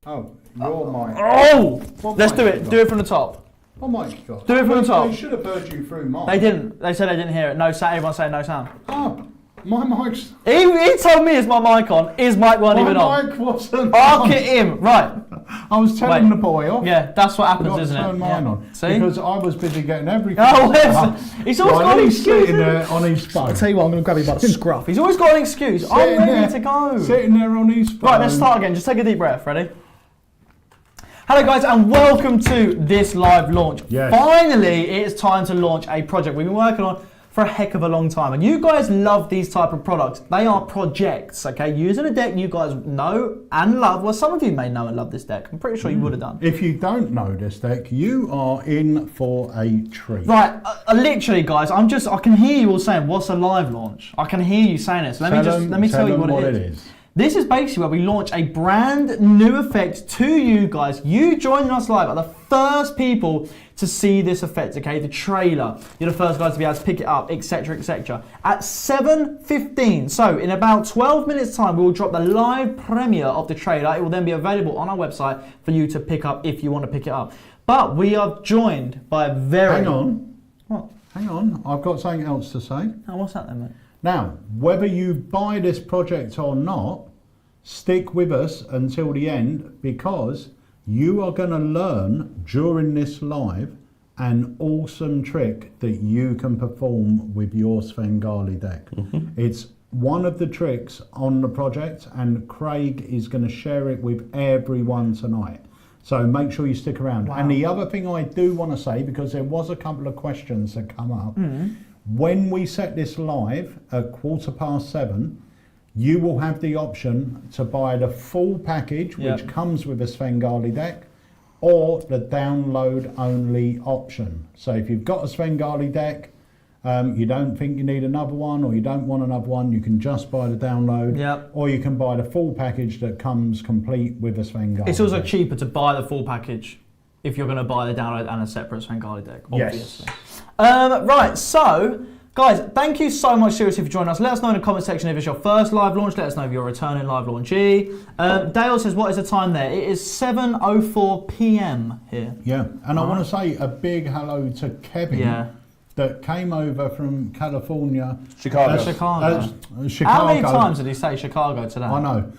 Oh, your mic. Oh! What Let's mic do you it. got? Do it from the top. What mic you got? Do it from the top. They should have heard you through mine. They didn't. They said they didn't hear it. No sound. Everyone saying no sound. Oh, my mic's... He told me, is my mic on? His mic wasn't even on. My mic wasn't Fuck on. at him. Right. I was telling the boy off. Yeah, that's what happens, Forgot isn't to it? turn mine on. See? Because I was busy getting everything. Oh, he's always got an he's excuse. sitting there on his phone. I'll tell you what, I'm going to grab you by the scruff. He's always got an excuse. I'm ready to go. Sitting there on his phone. Right, let's start again. Just take a deep breath. Ready? Hello guys and welcome to this live launch. Yes. Finally, it is time to launch a project we've been working on for a heck of a long time. And you guys love these type of products. They are projects, okay? Using a deck you guys know and love. Well, some of you may know and love this deck. I'm pretty sure you would have done. If you don't know this deck, you are in for a treat. Right, literally guys, I can hear you all saying, what's a live launch? I can hear you saying this. Let me tell you what it is. This is basically where we launch a brand new effect to you guys. You joining us live are the first people to see this effect, okay? The trailer. You're the first guys to be able to pick it up, etc., etc. At 7:15, so in about 12 minutes time, we will drop the live premiere of the trailer. It will then be available on our website for you to pick up if you want to pick it up. But we are joined by a very... Hang on. What? Hang on, I've got something else to say. Oh, what's that then, mate? Now, whether you buy this project or not, stick with us until the end because you are going to learn during this live an awesome trick that you can perform with your Svengali deck. It's one of the tricks on the project and Craig is going to share it with everyone tonight. So make sure you stick around. Wow. And the other thing I do want to say, because there was a couple of questions that come up, when we set this live at 7:15, you will have the option to buy the full package, which comes with a Svengali deck, or the download only option. So if you've got a Svengali deck, you don't think you need another one, or you don't want another one, you can just buy the download, or you can buy the full package that comes complete with a Svengali It's also deck. cheaper to buy the full package if you're going to buy the download and a separate Svengali deck, obviously. Yes. Right, so, guys, thank you so much, seriously, for joining us. Let us know in the comment section if it's your first live launch. Let us know if you're a returning live launchee. Dale says, what is the time there? It is 7:04 p.m. here. Yeah, and I want to say a big hello to Kevin. That came over from California. Chicago. Chicago. How many times did he say Chicago today? I know.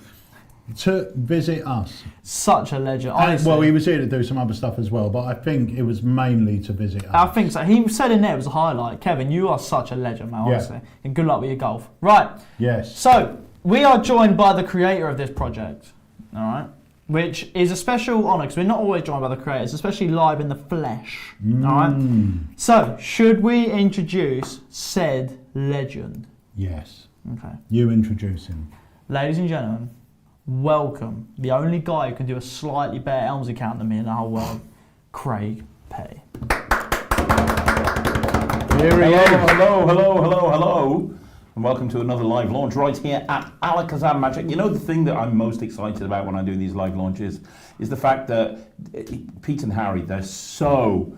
To visit us. Such a legend, honestly. Well, he was here to do some other stuff as well, but I think it was mainly to visit us. I think so. He said in there it was a highlight. Kevin, you are such a legend, man, honestly. And good luck with your golf. Right. Yes. So, we are joined by the creator of this project, all right? Which is a special honour, because we're not always joined by the creators, especially live in the flesh, all right? So, should we introduce said legend? Yes. Okay. You introduce him. Ladies and gentlemen, welcome the only guy who can do a slightly better Elmsy count than me in the whole world, Craig Pay. Here he is. Hello. And welcome to another live launch right here at Alakazam Magic. You know, the thing that I'm most excited about when I do these live launches is the fact that Pete and Harry, they're so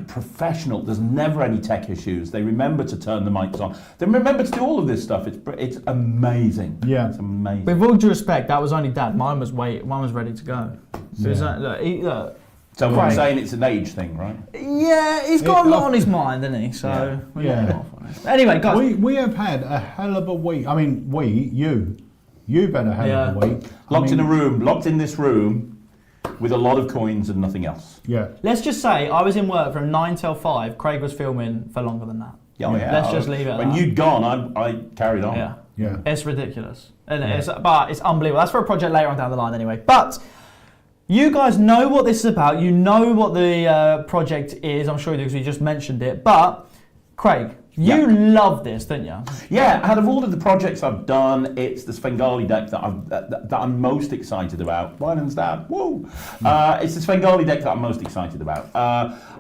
professional. There's never any tech issues. They remember to turn the mics on. They remember to do all of this stuff. It's amazing. Yeah. It's amazing. With all due respect, that was only Dad. Mine was ready to go. So look, So what I'm saying, it's an age thing, right? Yeah, he's got a lot on his mind, hasn't he? So we're getting off on it. Anyway, guys, We have had a hell of a week. I mean, you've had a hell of a week. Locked in this room with a lot of coins and nothing else. Yeah. let's just say I was in work from 9 till 5. Craig was filming for longer than that. Let's just leave it at When that. you'd gone, I carried on. Yeah. It's ridiculous. And but it's unbelievable. That's for a project later on down the line anyway. But you guys know what this is about. You know what the project is. I'm sure you do because we just mentioned it. But, Craig, you love this, don't you? Yeah, out of all of the projects I've done, it's the Svengali deck that I'm most excited about. Ryan's dad, woo! It's the Svengali deck that I'm most excited about.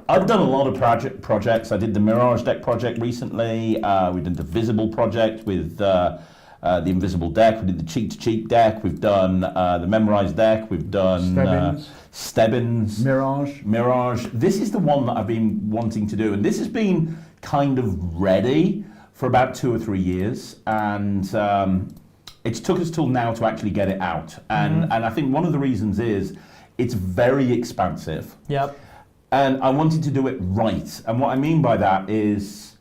I've done a lot of projects. I did the Mirage deck project recently. We did the Visible project with the Invisible deck. We did the Cheat to Cheat deck. We've done the Memorized deck. We've done Stebbins. Mirage. This is the one that I've been wanting to do, and this has been kind of ready for about 2 or 3 years, and it's took us till now to actually get it out. And I think one of the reasons is it's very expansive. Yep. And I wanted to do it right. And what I mean by that is,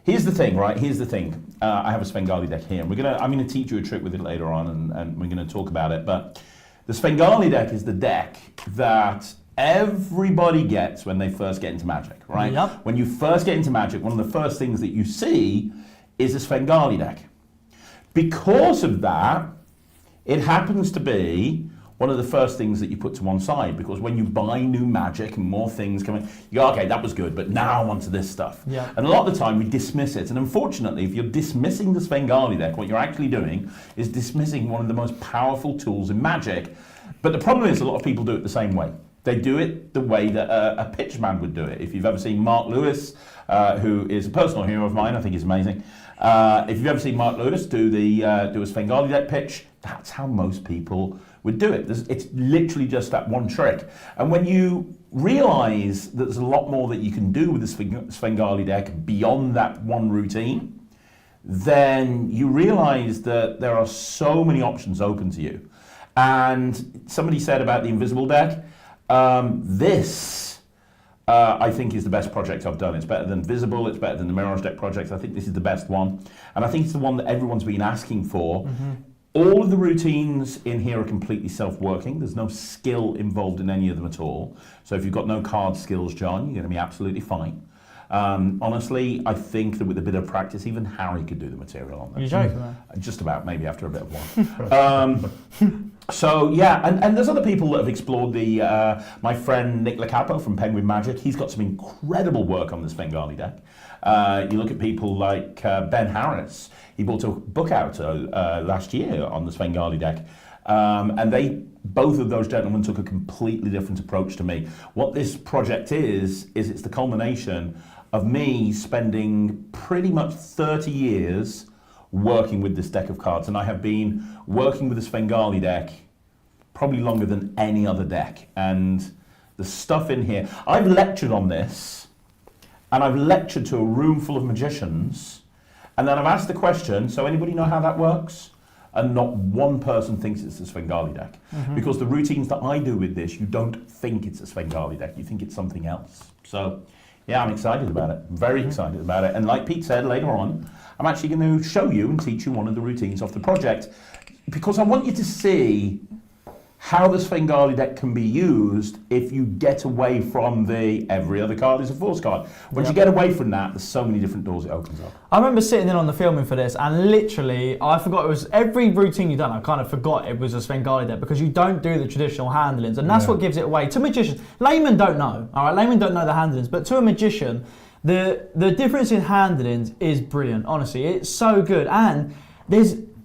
here's the thing, right? Here's the thing. I have a Svengali deck here. And I'm going to teach you a trick with it later on, and we're going to talk about it. But the Svengali deck is the deck that everybody gets when they first get into Magic, right? Yep. When you first get into Magic, one of the first things that you see is a Svengali deck. Because of that, it happens to be one of the first things that you put to one side, because when you buy new Magic and more things come in, you go, okay, that was good, but now I'm onto this stuff. Yeah. And a lot of the time we dismiss it. And unfortunately, if you're dismissing the Svengali deck, what you're actually doing is dismissing one of the most powerful tools in Magic. But the problem is a lot of people do it the same way. They do it the way that a pitchman would do it. If you've ever seen Mark Lewis, who is a personal hero of mine, I think he's amazing. If you've ever seen Mark Lewis do a Svengali deck pitch, that's how most people would do it. It's literally just that one trick. And when you realise that there's a lot more that you can do with the Svengali deck beyond that one routine, then you realise that there are so many options open to you. And somebody said about the invisible deck, this I think is the best project I've done. It's better than Visible, it's better than the Mirage deck projects. I think this is the best one. And I think it's the one that everyone's been asking for. All of the routines in here are completely self-working. There's no skill involved in any of them at all. So if you've got no card skills, John, you're going to be absolutely fine. Honestly, I think that with a bit of practice, even Harry could do the material on this. You're joking, man. Just about, maybe after a bit of one. So yeah, and there's other people that have explored my friend Nick Lacapo from Penguin Magic. He's got some incredible work on the Svengali deck. You look at people like Ben Harris. He brought a book out last year on the Svengali deck. And both of those gentlemen took a completely different approach to me. What this project is it's the culmination of me spending pretty much 30 years working with this deck of cards. And I have been working with the Svengali deck probably longer than any other deck. And the stuff in here, I've lectured on this, and I've lectured to a room full of magicians, and then I've asked the question, so anybody know how that works? And not one person thinks it's a Svengali deck. Because the routines that I do with this, you don't think it's a Svengali deck, you think it's something else. So yeah, I'm excited about it, very excited about it. And like Pete said, later on, I'm actually going to show you and teach you one of the routines off the project, because I want you to see how the Svengali deck can be used if you get away from the every other card is a force card. Once you get away from that, there's so many different doors it opens up. I remember sitting in on the filming for this, and literally, I forgot it was every routine you've done. I kind of forgot it was a Svengali deck, because you don't do the traditional handlings, and that's what gives it away to magicians. Laymen don't know. All right, laymen don't know the handlings, but to a magician, the difference in handlings is brilliant. Honestly, it's so good, and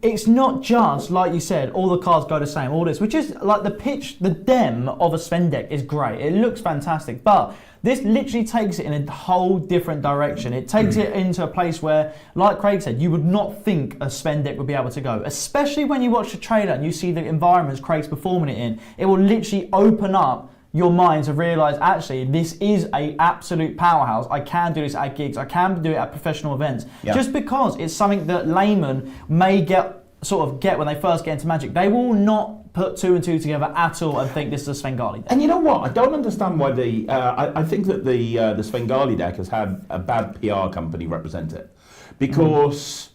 it's not just, like you said, all the cards go the same, all this, which is like the dem of a Sven deck is great. It looks fantastic, but this literally takes it in a whole different direction. It takes it into a place where, like Craig said, you would not think a Sven deck would be able to go, especially when you watch the trailer and you see the environments Craig's performing it in. It will literally open up your mind to realise, actually, this is an absolute powerhouse. I can do this at gigs. I can do it at professional events. Yeah. Just because it's something that laymen may get when they first get into Magic. They will not put two and two together at all and think this is a Svengali deck. And you know what? I don't understand why I think that the Svengali deck has had a bad PR company represent it. Because,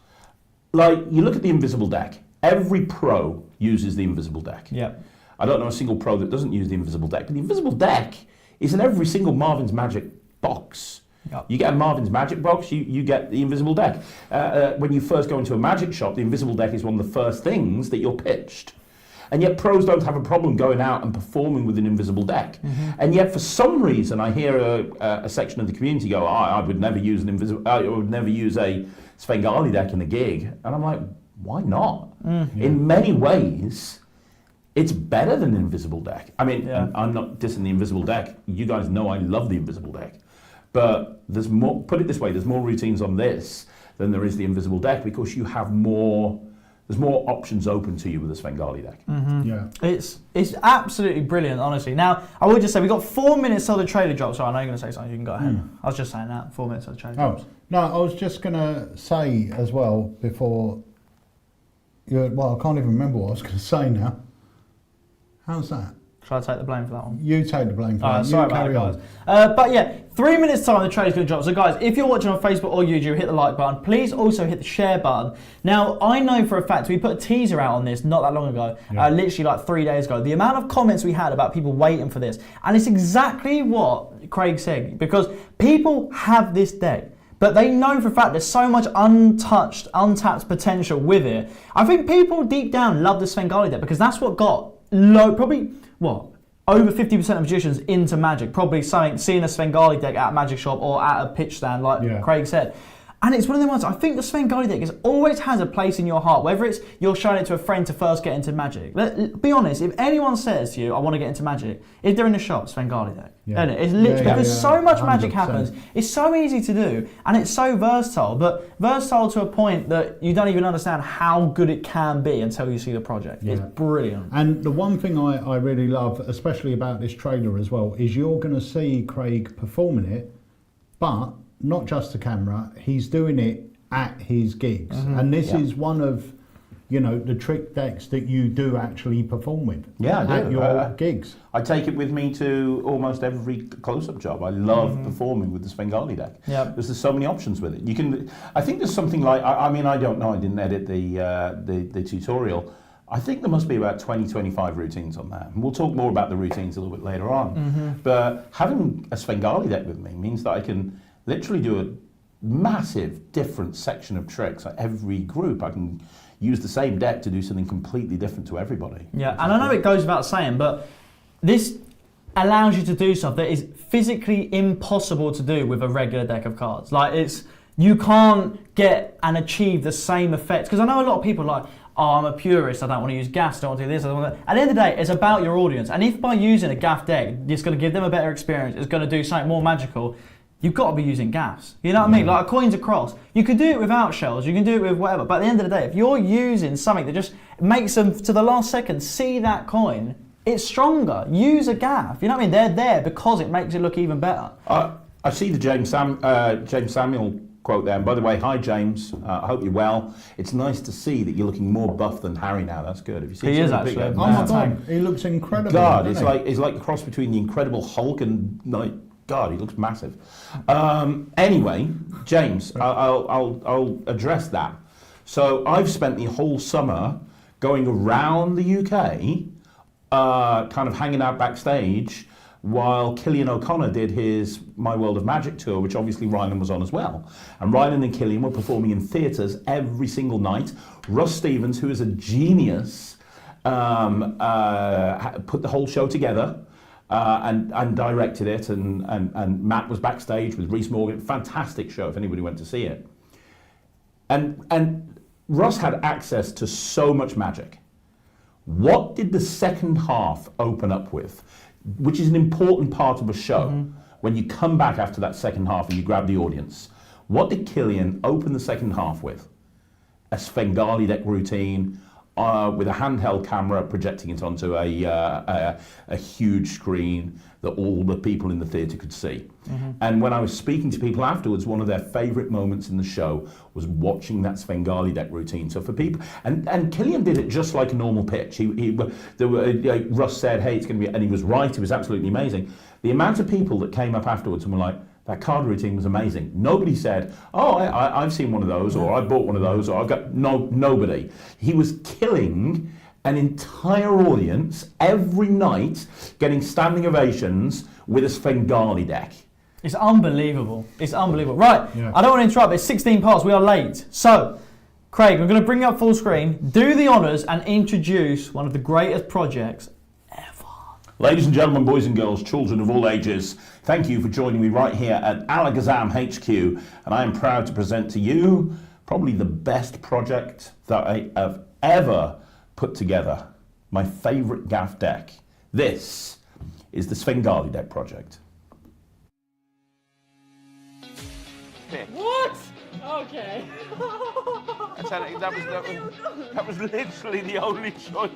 like, you look at the invisible deck. Every pro uses the invisible deck. Yeah. I don't know a single pro that doesn't use the invisible deck. But the invisible deck is in every single Marvin's Magic box. Yep. You get a Marvin's Magic box, you get the invisible deck. When you first go into a Magic shop, the invisible deck is one of the first things that you're pitched. And yet pros don't have a problem going out and performing with an invisible deck. And yet for some reason I hear a section of the community go, I would never use I would never use a Svengali deck in a gig. And I'm like, why not? In many ways, it's better than an invisible deck. I mean, I'm not dissing the invisible deck. You guys know I love the invisible deck. But there's more, put it this way, there's more routines on this than there is the invisible deck, because you have there's more options open to you with the Svengali deck. Yeah. It's absolutely brilliant, honestly. Now, I would just say, we've got 4 minutes till the trailer drops. So I know you're going to say something, you can go ahead. I was just saying that, 4 minutes till the trailer drops. No, I was just going to say as well, before Well, I can't even remember what I was going to say now. How's that? Should I take the blame for that one? You take the blame for that. Sorry about that, guys. But yeah, 3 minutes time the trailer's going to drop. So guys, if you're watching on Facebook or YouTube, hit the like button. Please also hit the share button. Now, I know for a fact, we put a teaser out on this not that long ago, literally like 3 days ago. The amount of comments we had about people waiting for this. And it's exactly what Craig said, because people have this deck. But they know for a fact there's so much untouched, untapped potential with it. I think people deep down love the Svengali deck because that's what got over 50% of magicians into Magic, probably seeing a Svengali deck at a Magic shop or at a pitch stand, like Craig said. And it's one of the ones, I think the Svengali deck always has a place in your heart, whether it's you're showing it to a friend to first get into Magic. Be honest, if anyone says to you, I want to get into Magic, if they're in the shop, Svengali deck. Isn't it? It's literally, because so much 100%. Magic happens, it's so easy to do, and it's so versatile, but versatile to a point that you don't even understand how good it can be until you see the project. It's brilliant. And the one thing I really love, especially about this trailer as well, is you're going to see Craig performing it, but not just the camera, he's doing it at his gigs. And this is one of, the trick decks that you do actually perform with at your gigs. I take it with me to almost every close-up job. I love performing with the Svengali deck. Because there's so many options with it. I think there's something like, I don't know, I didn't edit the tutorial. I think there must be about 20-25 routines on that. And we'll talk more about the routines a little bit later on. But having a Svengali deck with me means that I can literally do a massive different section of tricks at every group. I can use the same deck to do something completely different to everybody. Yeah, and I know it goes without saying, but this allows you to do stuff that is physically impossible to do with a regular deck of cards. You can't get and achieve the same effects. Because I know a lot of people are like, oh, I'm a purist, I don't want to use gaffs, I don't want to do this, I don't want to... At the end of the day, it's about your audience. And if by using a gaff deck, it's going to give them a better experience, it's going to do something more magical, you've got to be using gaffs. You know what I mean? Like a coins across. You can do it without shells, you can do it with whatever, but at the end of the day, if you're using something that just makes them, to the last second, see that coin, it's stronger. Use a gaff. You know what I mean? They're there because it makes it look even better. I see the James Samuel quote there. And by the way, hi James, I hope you're well. It's nice to see that you're looking more buff than Harry now. That's good. Have you seen? He is actually. Oh my God, he looks incredible. God, it's like a cross between the Incredible Hulk and God, he looks massive. Anyway, James, I'll address that. So I've spent the whole summer going around the UK, kind of hanging out backstage, while Killian O'Connor did his My World of Magic tour, which obviously Rylan was on as well. And Rylan and Killian were performing in theatres every single night. Russ Stevens, who is a genius, put the whole show together. And directed it, and Matt was backstage with Rhys Morgan. Fantastic show if anybody went to see it. And Russ had access to so much magic. What did the second half open up with? Which is an important part of a show. When you come back after that second half and you grab the audience. What did Killian open the second half with? A Svengali deck routine, with a handheld camera projecting it onto a huge screen that all the people in the theatre could see. And when I was speaking to people afterwards, one of their favourite moments in the show was watching that Svengali deck routine. So for people, and Killian did it just like a normal pitch. Russ said, hey, it's going to be, and he was right, it was absolutely amazing. The amount of people that came up afterwards and were like, that card routine was amazing. Nobody said, oh, I've seen one of those, or I bought one of those, or I've got... Nobody. He was killing an entire audience every night, getting standing ovations with a Svengali deck. It's unbelievable. It's unbelievable. Right, I don't want to interrupt, it's 16 past, we are late. So, Craig, we're going to bring you up full screen, do the honours, and introduce one of the greatest projects ever. Ladies and gentlemen, boys and girls, children of all ages, thank you for joining me right here at Alakazam HQ, and I am proud to present to you probably the best project that I have ever put together, my favourite gaff deck. This is the Svengali deck project. What? Okay. That was literally the only choice.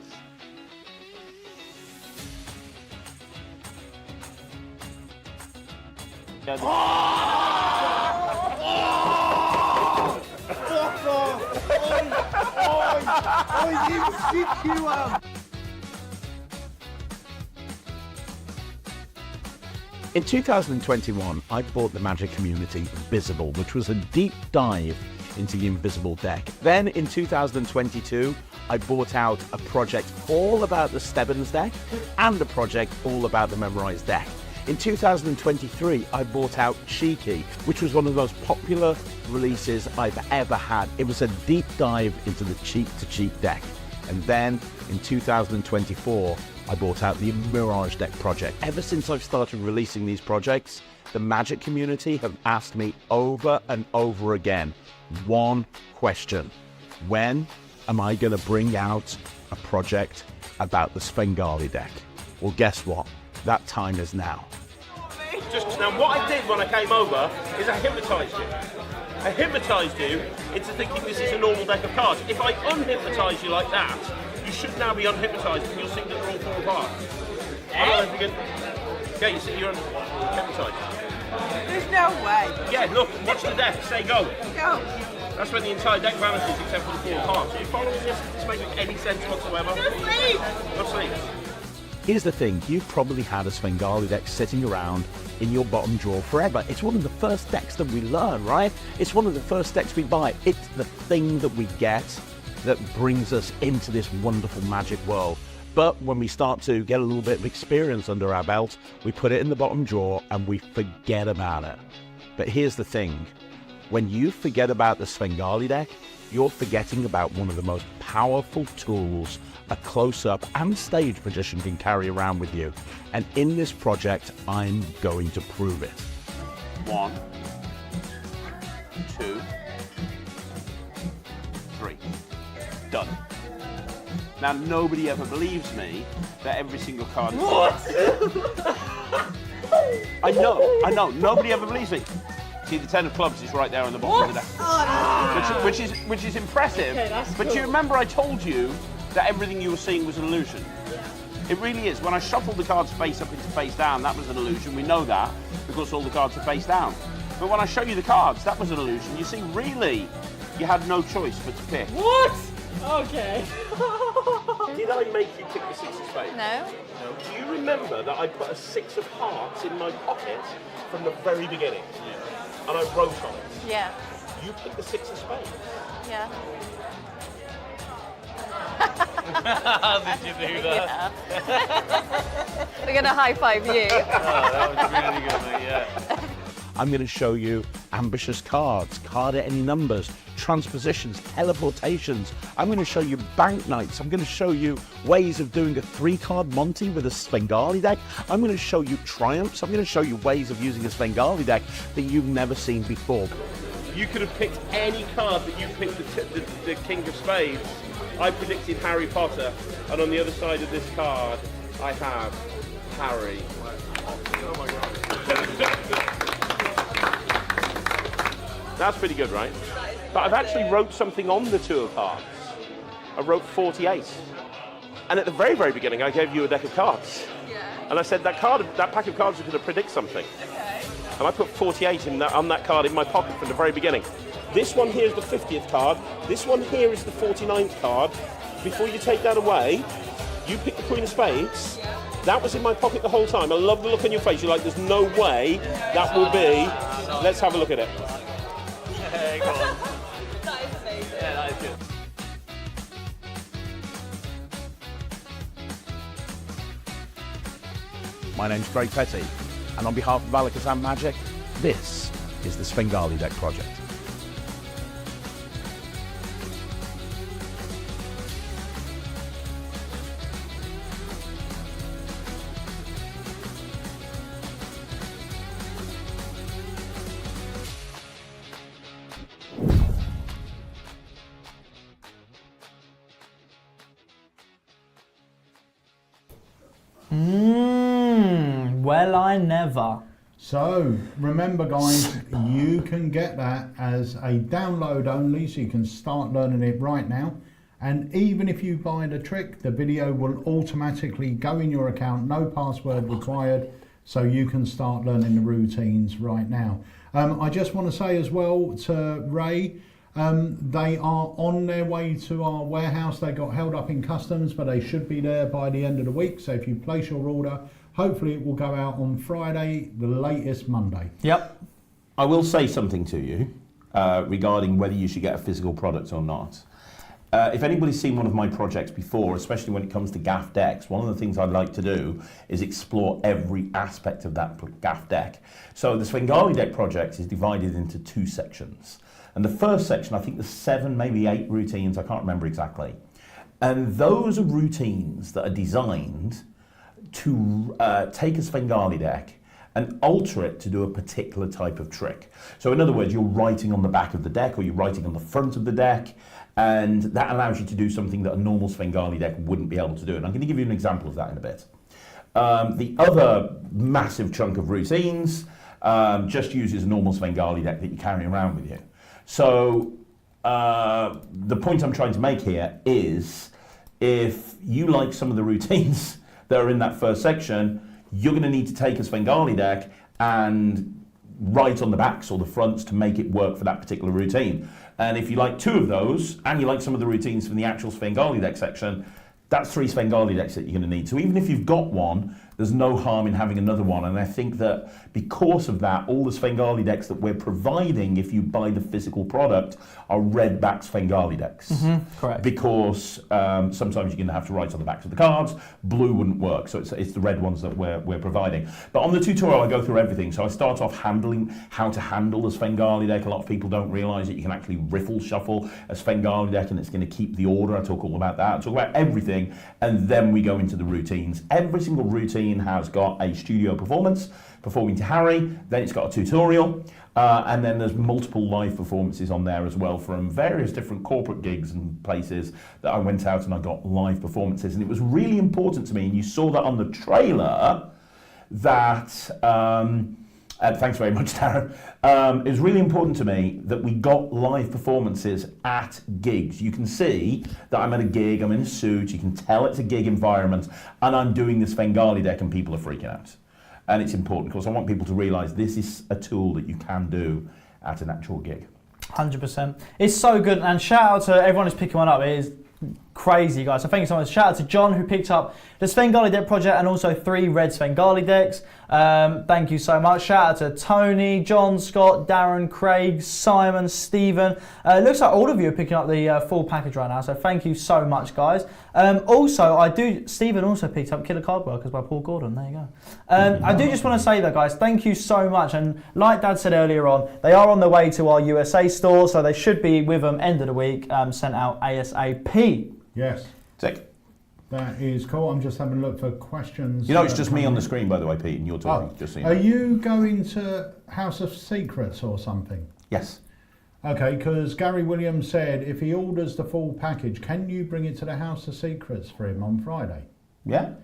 In 2021, I bought the Magic Community Visible, which was a deep dive into the Invisible deck. Then in 2022, I bought out a project all about the Stebbins deck and a project all about the Memorized deck. In 2023, I bought out Cheeky, which was one of the most popular releases I've ever had. It was a deep dive into the cheek-to-cheek deck. And then in 2024, I bought out the Mirage deck project. Ever since I've started releasing these projects, the Magic community have asked me over and over again, one question: when am I going to bring out a project about the Svengali deck? Well, guess what? That time is now. Just now, what I did when I came over is I hypnotised you. I hypnotised you into thinking this is a normal deck of cards. If I unhypnotise you like that, you should now be unhypnotised and you'll see that they're all fall apart. I don't know if you can... Yeah, you see you're unhypnotised. There's no way. Yeah, look, watch the deck, say go. Go. That's when the entire deck vanishes except for the four parts. Are you following this? Does this make any sense whatsoever? No sleep. No sleep. Here's the thing, you've probably had a Svengali deck sitting around in your bottom drawer forever. It's one of the first decks that we learn, right? It's one of the first decks we buy. It's the thing that we get that brings us into this wonderful Magic world. But when we start to get a little bit of experience under our belt, we put it in the bottom drawer and we forget about it. But here's the thing, when you forget about the Svengali deck, you're forgetting about one of the most powerful tools a close-up and stage magician can carry around with you. And in this project, I'm going to prove it. 1, 2, 3. Done. Now, nobody ever believes me that every single card is... What? I know. Nobody ever believes me. See, the 10 of clubs is right there on the bottom of the deck. Oh, no. Which is impressive. Okay, but cool. You remember I told you that everything you were seeing was an illusion? Yeah. It really is. When I shuffled the cards face up into face down, that was an illusion. We know that because all the cards are face down. But when I show you the cards, that was an illusion. You see, really, you had no choice but to pick. What? Okay. Did I make you pick the 6 of spades? No. Do you remember that I put a 6 of hearts in my pocket from the very beginning? Yeah. And I wrote on it. Yeah. You picked the 6 of spades. Yeah. How did you do that? Yeah. We're going to high five you. That was really good, mate, yeah. I'm going to show you ambitious cards, card at any numbers, transpositions, teleportations. I'm going to show you bank nights. I'm going to show you ways of doing a 3-card Monty with a Svengali deck. I'm going to show you triumphs. I'm going to show you ways of using a Svengali deck that you've never seen before. You could have picked any card that you picked the King of Spades. I predicted Harry Potter, and on the other side of this card, I have Harry. Oh my God. That's pretty good, right? But I've actually wrote something on the 2 of hearts. I wrote 48. And at the very, very beginning, I gave you a deck of cards. Yeah. And I said that pack of cards is going to predict something. Okay. And I put 48 on that card in my pocket from the very beginning. This one here is the 50th card. This one here is the 49th card. Before you take that away, you pick the Queen of Spades. That was in my pocket the whole time. I love the look on your face. You're like, there's no way that will be. Let's have a look at it. Hey, go on. That is amazing. Yeah, that is good. My name's Craig Petty, and on behalf of Alakazam Magic, this is the Svengali Deck Project. Well, I never. So remember guys, you can get that as a download only, so you can start learning it right now. And even if you buy the trick, the video will automatically go in your account, no password required, so you can start learning the routines right now. I just want to say as well to Ray, They are on their way to our warehouse. They got held up in customs, but they should be there by the end of the week. So if you place your order, hopefully it will go out on Friday, the latest Monday. Yep. I will say something to you regarding whether you should get a physical product or not. If anybody's seen one of my projects before, especially when it comes to gaff decks, one of the things I'd like to do is explore every aspect of that gaff deck. So the Svengali deck project is divided into 2 sections. And the first section, I think there's 7, maybe 8 routines, I can't remember exactly. And those are routines that are designed to take a Svengali deck and alter it to do a particular type of trick. So in other words, you're writing on the back of the deck or you're writing on the front of the deck, and that allows you to do something that a normal Svengali deck wouldn't be able to do. And I'm going to give you an example of that in a bit. The other massive chunk of routines just uses a normal Svengali deck that you carry around with you. So the point I'm trying to make here is, if you like some of the routines that are in that first section, you're going to need to take a Svengali deck and write on the backs or the fronts to make it work for that particular routine. And if you like 2 of those, and you like some of the routines from the actual Svengali deck section, that's 3 Svengali decks that you're going to need. So even if you've got one, there's no harm in having another one. And I think that because of that, all the Svengali decks that we're providing, if you buy the physical product, are red back Svengali decks. Correct. Because sometimes you're going to have to write on the backs of the cards. Blue wouldn't work, so it's the red ones that we're providing. But on the tutorial, I go through everything. So I start off handling how to handle the Svengali deck. A lot of people don't realise that you can actually riffle shuffle a Svengali deck, and it's going to keep the order. I talk all about that. I talk about everything, and then we go into the routines. Every single routine has got a studio performance, performing to Harry, then it's got a tutorial, and then there's multiple live performances on there as well from various different corporate gigs and places that I went out and I got live performances. And it was really important to me, and you saw that on the trailer, that thanks very much, Darren. It was really important to me that we got live performances at gigs. You can see that I'm at a gig, I'm in a suit, you can tell it's a gig environment, and I'm doing this Svengali deck and people are freaking out. And it's important because I want people to realise this is a tool that you can do at an actual gig. 100%. It's so good, and shout out to everyone who's picking one up. It is crazy, guys. So thank you so much. Shout out to John, who picked up the Svengali deck project and also 3 red Svengali decks. Thank you so much. Shout out to Tony, John, Scott, Darren, Craig, Simon, Stephen. It looks like all of you are picking up the full package right now, so thank you so much, guys. Stephen also picked up Killer Card Workers by Paul Gordon. There you go. I do just want to say that, guys, thank you so much. And like Dad said earlier on, they are on the way to our USA store, so they should be with them end of the week, sent out ASAP. Yes. Sick. That is cool. I'm just having a look for questions. You know, it's just me on the screen, by the way, Pete, and you're talking. Just so you know. Are you going to House of Secrets or something? Yes. Okay, because Gary Williams said if he orders the full package, can you bring it to the House of Secrets for him on Friday? Yeah.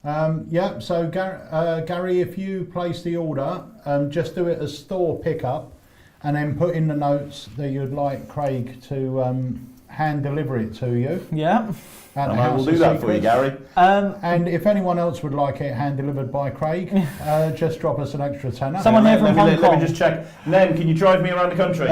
Yeah, so Gary, if you place the order, just do it as store pickup and then put in the notes that you'd like Craig to hand deliver it to you. Yeah. And I will do that for you, Gary. And if anyone else would like it hand delivered by Craig, just drop us an extra tenner. Someone there from Hong Kong. Let me just check. Nem, can you drive me around the country?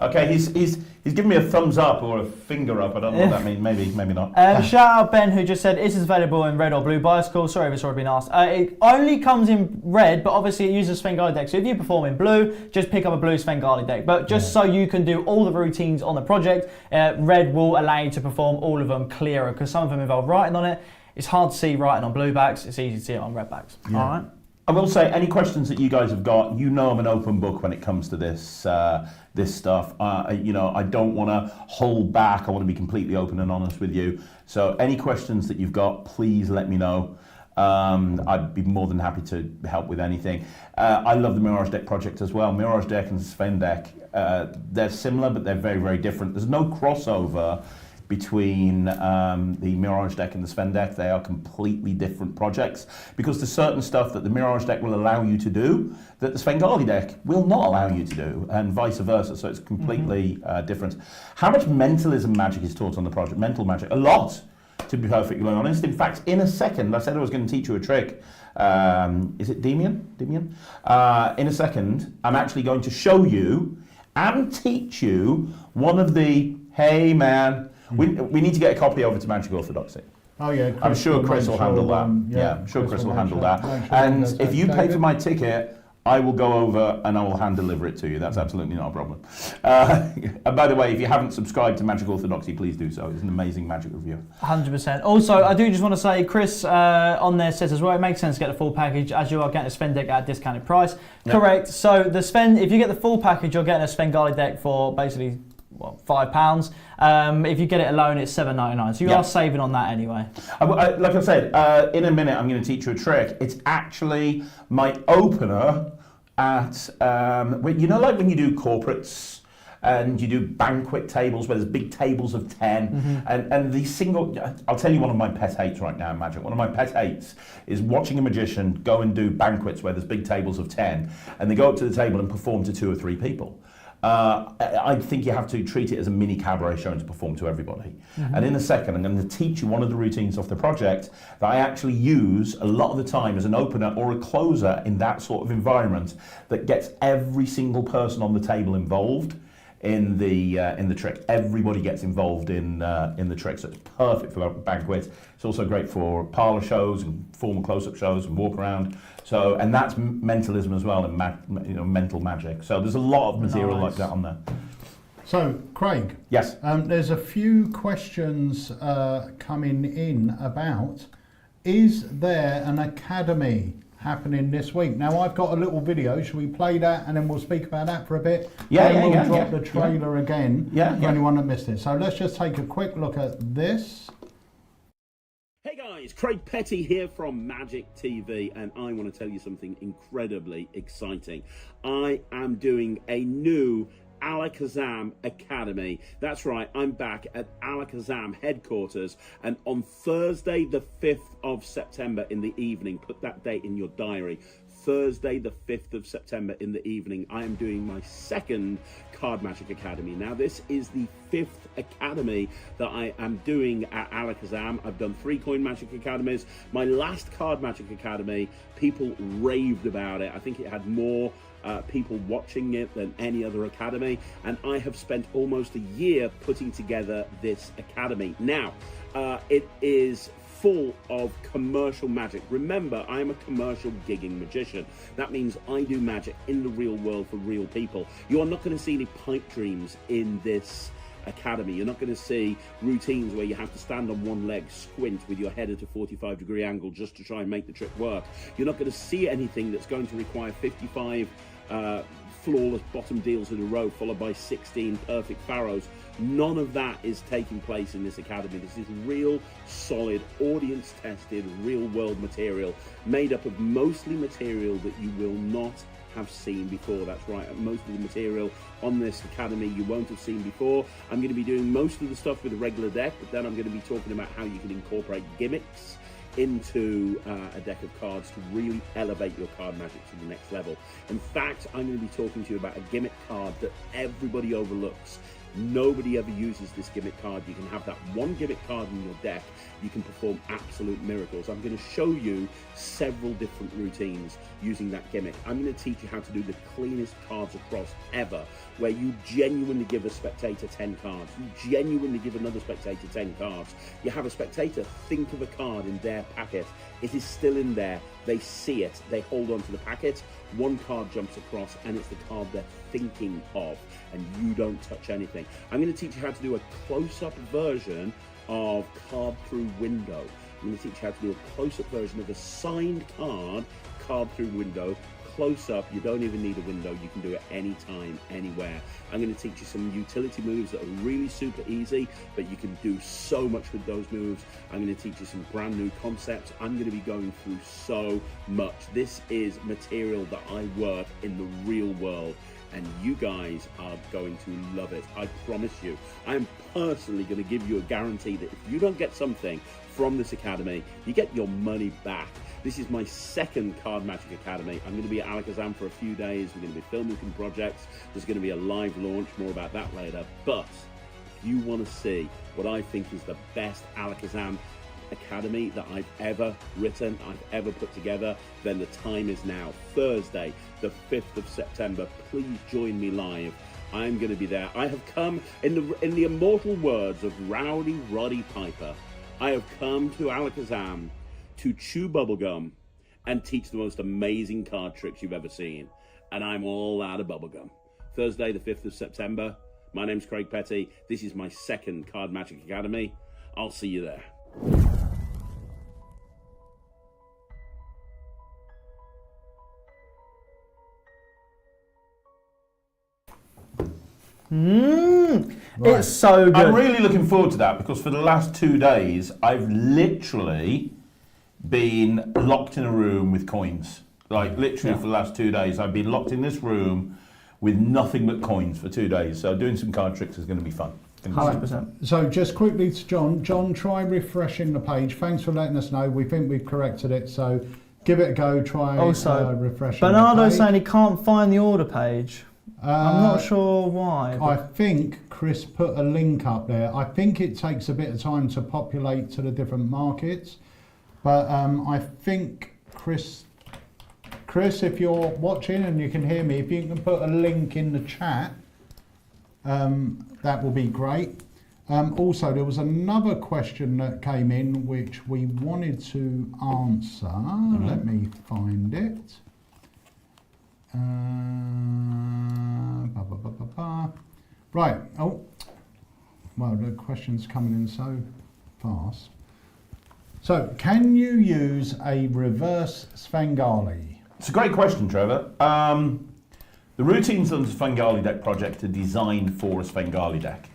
Okay, he's giving me a thumbs up or a finger up. I don't know what that means. Maybe not. Shout out Ben, who just said, is this available in red or blue bicycle? Sorry if it's already been asked. It only comes in red, but obviously it uses Svengali deck. So if you perform in blue, just pick up a blue Svengali deck. But just so you can do all the routines on the project, red will allow you to perform all of them clearer, because some of them involve writing on it. It's hard to see writing on blue backs. It's easy to see it on red backs. Yeah. All right. I will say, any questions that you guys have got, you know I'm an open book when it comes to this this stuff. You know, I don't want to hold back. I want to be completely open and honest with you. So any questions that you've got, please let me know. I'd be more than happy to help with anything. I love the Mirage Deck project as well. Mirage Deck and Sven Deck, they're similar, but they're very, very different. There's no crossover between the Mirage Deck and the Sven Deck. They are completely different projects, because there's certain stuff that the Mirage Deck will allow you to do that the Svengali Deck will not allow you to do, and vice versa. So it's completely different. How much mentalism magic is taught on the project? Mental magic? A lot, to be perfectly honest. In fact, in a second, I said I was going to teach you a trick. Is it Demian? In a second, I'm actually going to show you and teach you one of the, hey man, we need to get a copy over to Magic Orthodoxy. Oh yeah, I'm sure Chris will handle that. Yeah, I'm sure Chris will handle that. And if you pay for my ticket, I will go over and I will hand deliver it to you. That's absolutely not a problem. And by the way, if you haven't subscribed to Magic Orthodoxy, please do so. It's an amazing Magic review. 100%. Also, I do just want to say, Chris on there says as well, it makes sense to get the full package as you are getting a Sven deck at a discounted price. Yep. Correct. So the Sven, if you get the full package, you're getting a Svengali deck for basically £5. If you get it alone, it's $7.99. So you are saving on that anyway. Like I said, in a minute, I'm going to teach you a trick. It's actually my opener at, you know, like when you do corporates and you do banquet tables where there's big tables of 10 and these single, I'll tell you one of my pet hates right now in Magic. One of my pet hates is watching a magician go and do banquets where there's big tables of 10 and they go up to the table and perform to 2 or 3 people. I think you have to treat it as a mini cabaret show and to perform to everybody. And in a second, I'm going to teach you one of the routines of the project that I actually use a lot of the time as an opener or a closer in that sort of environment that gets every single person on the table involved in the trick. Everybody gets involved in the trick, so it's perfect for banquets. It's also great for parlor shows and formal close-up shows and walk around. So, and that's mentalism as well, and mental magic. So there's a lot of material like that on there. So, Craig. Yes. There's a few questions coming in about, is there an academy happening this week? Now, I've got a little video. Should we play that and then we'll speak about that for a bit? We'll drop the trailer again for anyone that missed it. So let's just take a quick look at this. Hey guys, Craig Petty here from Magic TV, and I want to tell you something incredibly exciting. I am doing a new Alakazam Academy. That's right, I'm back at Alakazam headquarters, and on Thursday the 5th of September in the evening, put that date in your diary, Thursday the 5th of September in the evening, I am doing my second Card Magic Academy. Now this is the 5th Academy that I am doing at Alakazam. I've done 3 Coin Magic Academies. My last Card Magic Academy, people raved about it. I think it had more people watching it than any other academy, and I have spent almost a year putting together this academy. Now, it is full of commercial magic. Remember, I am a commercial gigging magician. That means I do magic in the real world for real people. You are not going to see any pipe dreams in this academy. You're not going to see routines where you have to stand on one leg, squint with your head at a 45-degree angle just to try and make the trick work. You're not going to see anything that's going to require 55 flawless bottom deals in a row followed by 16 perfect pharaohs. None of that is taking place in this academy. This is real, solid, audience-tested, real-world material made up of mostly material that you will not have seen before. That's right, most of the material on this academy you won't have seen before. I'm going to be doing most of the stuff with a regular deck, but then I'm going to be talking about how you can incorporate gimmicks into a deck of cards to really elevate your card magic to the next level. In fact, I'm going to be talking to you about a gimmick card that everybody overlooks. Nobody ever uses this gimmick card. You can have that one gimmick card in your deck. You can perform absolute miracles. I'm going to show you several different routines using that gimmick. I'm going to teach you how to do the cleanest cards across ever, where you genuinely give a spectator 10 cards. You genuinely give another spectator 10 cards. You have a spectator think of a card in their packet. It is still in there. They see it. They hold on to the packet. One card jumps across and it's the card they're thinking of, and you don't touch anything. I'm going to teach you how to do a close-up version of card through window. I'm going to teach you how to do a close-up version of a signed card through window. Close up, you don't even need a window, you can do it anytime, anywhere. I'm going to teach you some utility moves that are really super easy, but you can do so much with those moves. I'm going to teach you some brand new concepts. I'm going to be going through so much. This is material that I work in the real world, and you guys are going to love it. I promise you. I am personally going to give you a guarantee that if you don't get something from this academy, you get your money back. This is my second Card Magic Academy. I'm going to be at Alakazam for a few days. We're going to be filming some projects. There's going to be a live launch, more about that later. But if you want to see what I think is the best Alakazam Academy that I've ever written, I've ever put together, then the time is now. Thursday, the 5th of September. Please join me live I'm going to be there. I have come, in the immortal words of Rowdy Roddy Piper, I have come to Alakazam to chew bubblegum and teach the most amazing card tricks you've ever seen. And I'm all out of bubblegum. Thursday, the 5th of September. My name's Craig Petty. This is my second Card Magic Academy. I'll see you there. Right. It's so good. I'm really looking forward to that because for the last 2 days, I've literally been locked in a room with coins. Like literally for the last 2 days, I've been locked in this room with nothing but coins for 2 days. So doing some card tricks is going to be fun. 100%. So just quickly to John. John, try refreshing the page. Thanks for letting us know. We think we've corrected it. So give it a go. Try refreshing Bernardo's the page. saying he can't find the order page. I'm not sure why. I think Chris put a link up there. I think it takes a bit of time to populate to the different markets. But I think Chris, if you're watching and you can hear me, if you can put a link in the chat, that will be great. Also, there was another question that came in which we wanted to answer. Let me find it. Right. Oh, well, the question's coming in so fast. So, can you use a reverse Svengali? It's a great question, Trevor. The routines on the Svengali deck project are designed for a Svengali deck.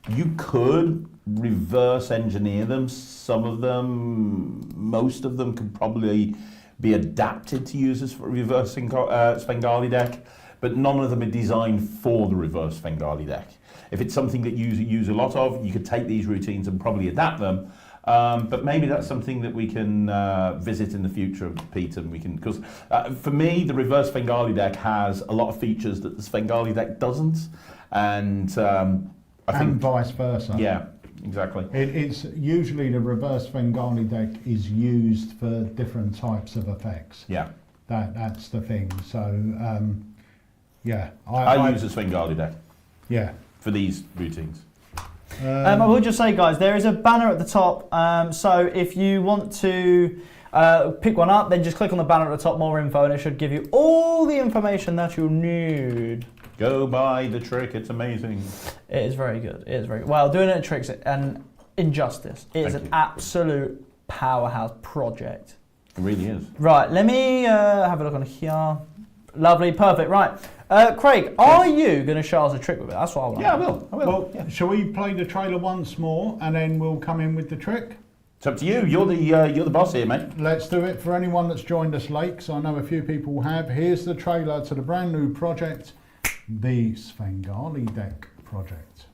You could reverse engineer them. Some of them, most of them could probably be adapted to use as a reverse Svengali deck, but none of them are designed for the reverse Svengali deck. If it's something that you use a lot of, you could take these routines and probably adapt them. But maybe that's something that we can visit in the future, Pete, and we can, because for me, the reverse Svengali deck has a lot of features that the Svengali deck doesn't, and I think vice versa. Yeah, exactly. It's usually the reverse Svengali deck is used for different types of effects. Yeah. That's the thing. So, yeah. I use a Svengali deck. Yeah. For these routines. I will just say, guys, there is a banner at the top. So if you want to pick one up, then just click on the banner at the top, more info, and it should give you all the information that you need. Go buy the trick, it's amazing. It is very good. It is very good. Well, doing it at Tricks and Injustice. It is an absolute powerhouse project. It really is. Right, let me have a look on here. Lovely, perfect. Right, Craig, are you going to show us a trick with it? That's what I want. Yeah, I will. Well, yeah. Shall we play the trailer once more and then we'll come in with the trick? It's up to you. You're the boss here, mate. Let's do it. For anyone that's joined us late, because I know a few people have, here's the trailer to the brand new project, the Svengali deck project.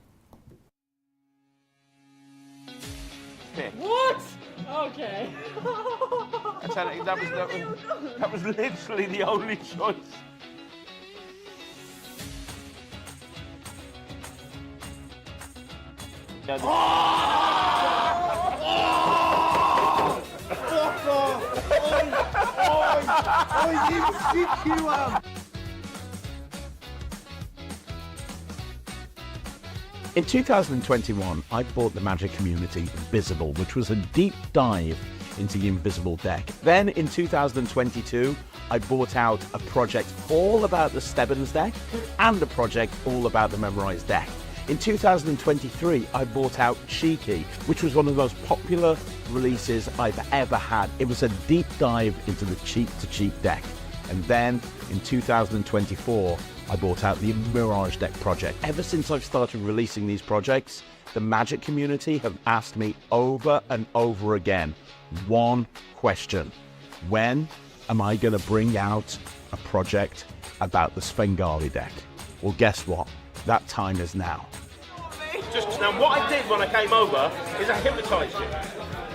What? Okay. That was literally the only choice. In 2021, I bought the Magic Community Invisible, which was a deep dive into the Invisible deck. Then in 2022, I bought out a project all about the Stebbins deck and a project all about the Memorized deck. In 2023, I bought out Cheeky, which was one of the most popular releases I've ever had. It was a deep dive into the cheap-to-cheap deck. And then in 2024, I bought out the Mirage deck project. Ever since I've started releasing these projects, the Magic community have asked me over and over again, one question: when am I going to bring out a project about the Svengali deck? Well, guess what? That time is now. Just now, what I did when I came over is I hypnotised you.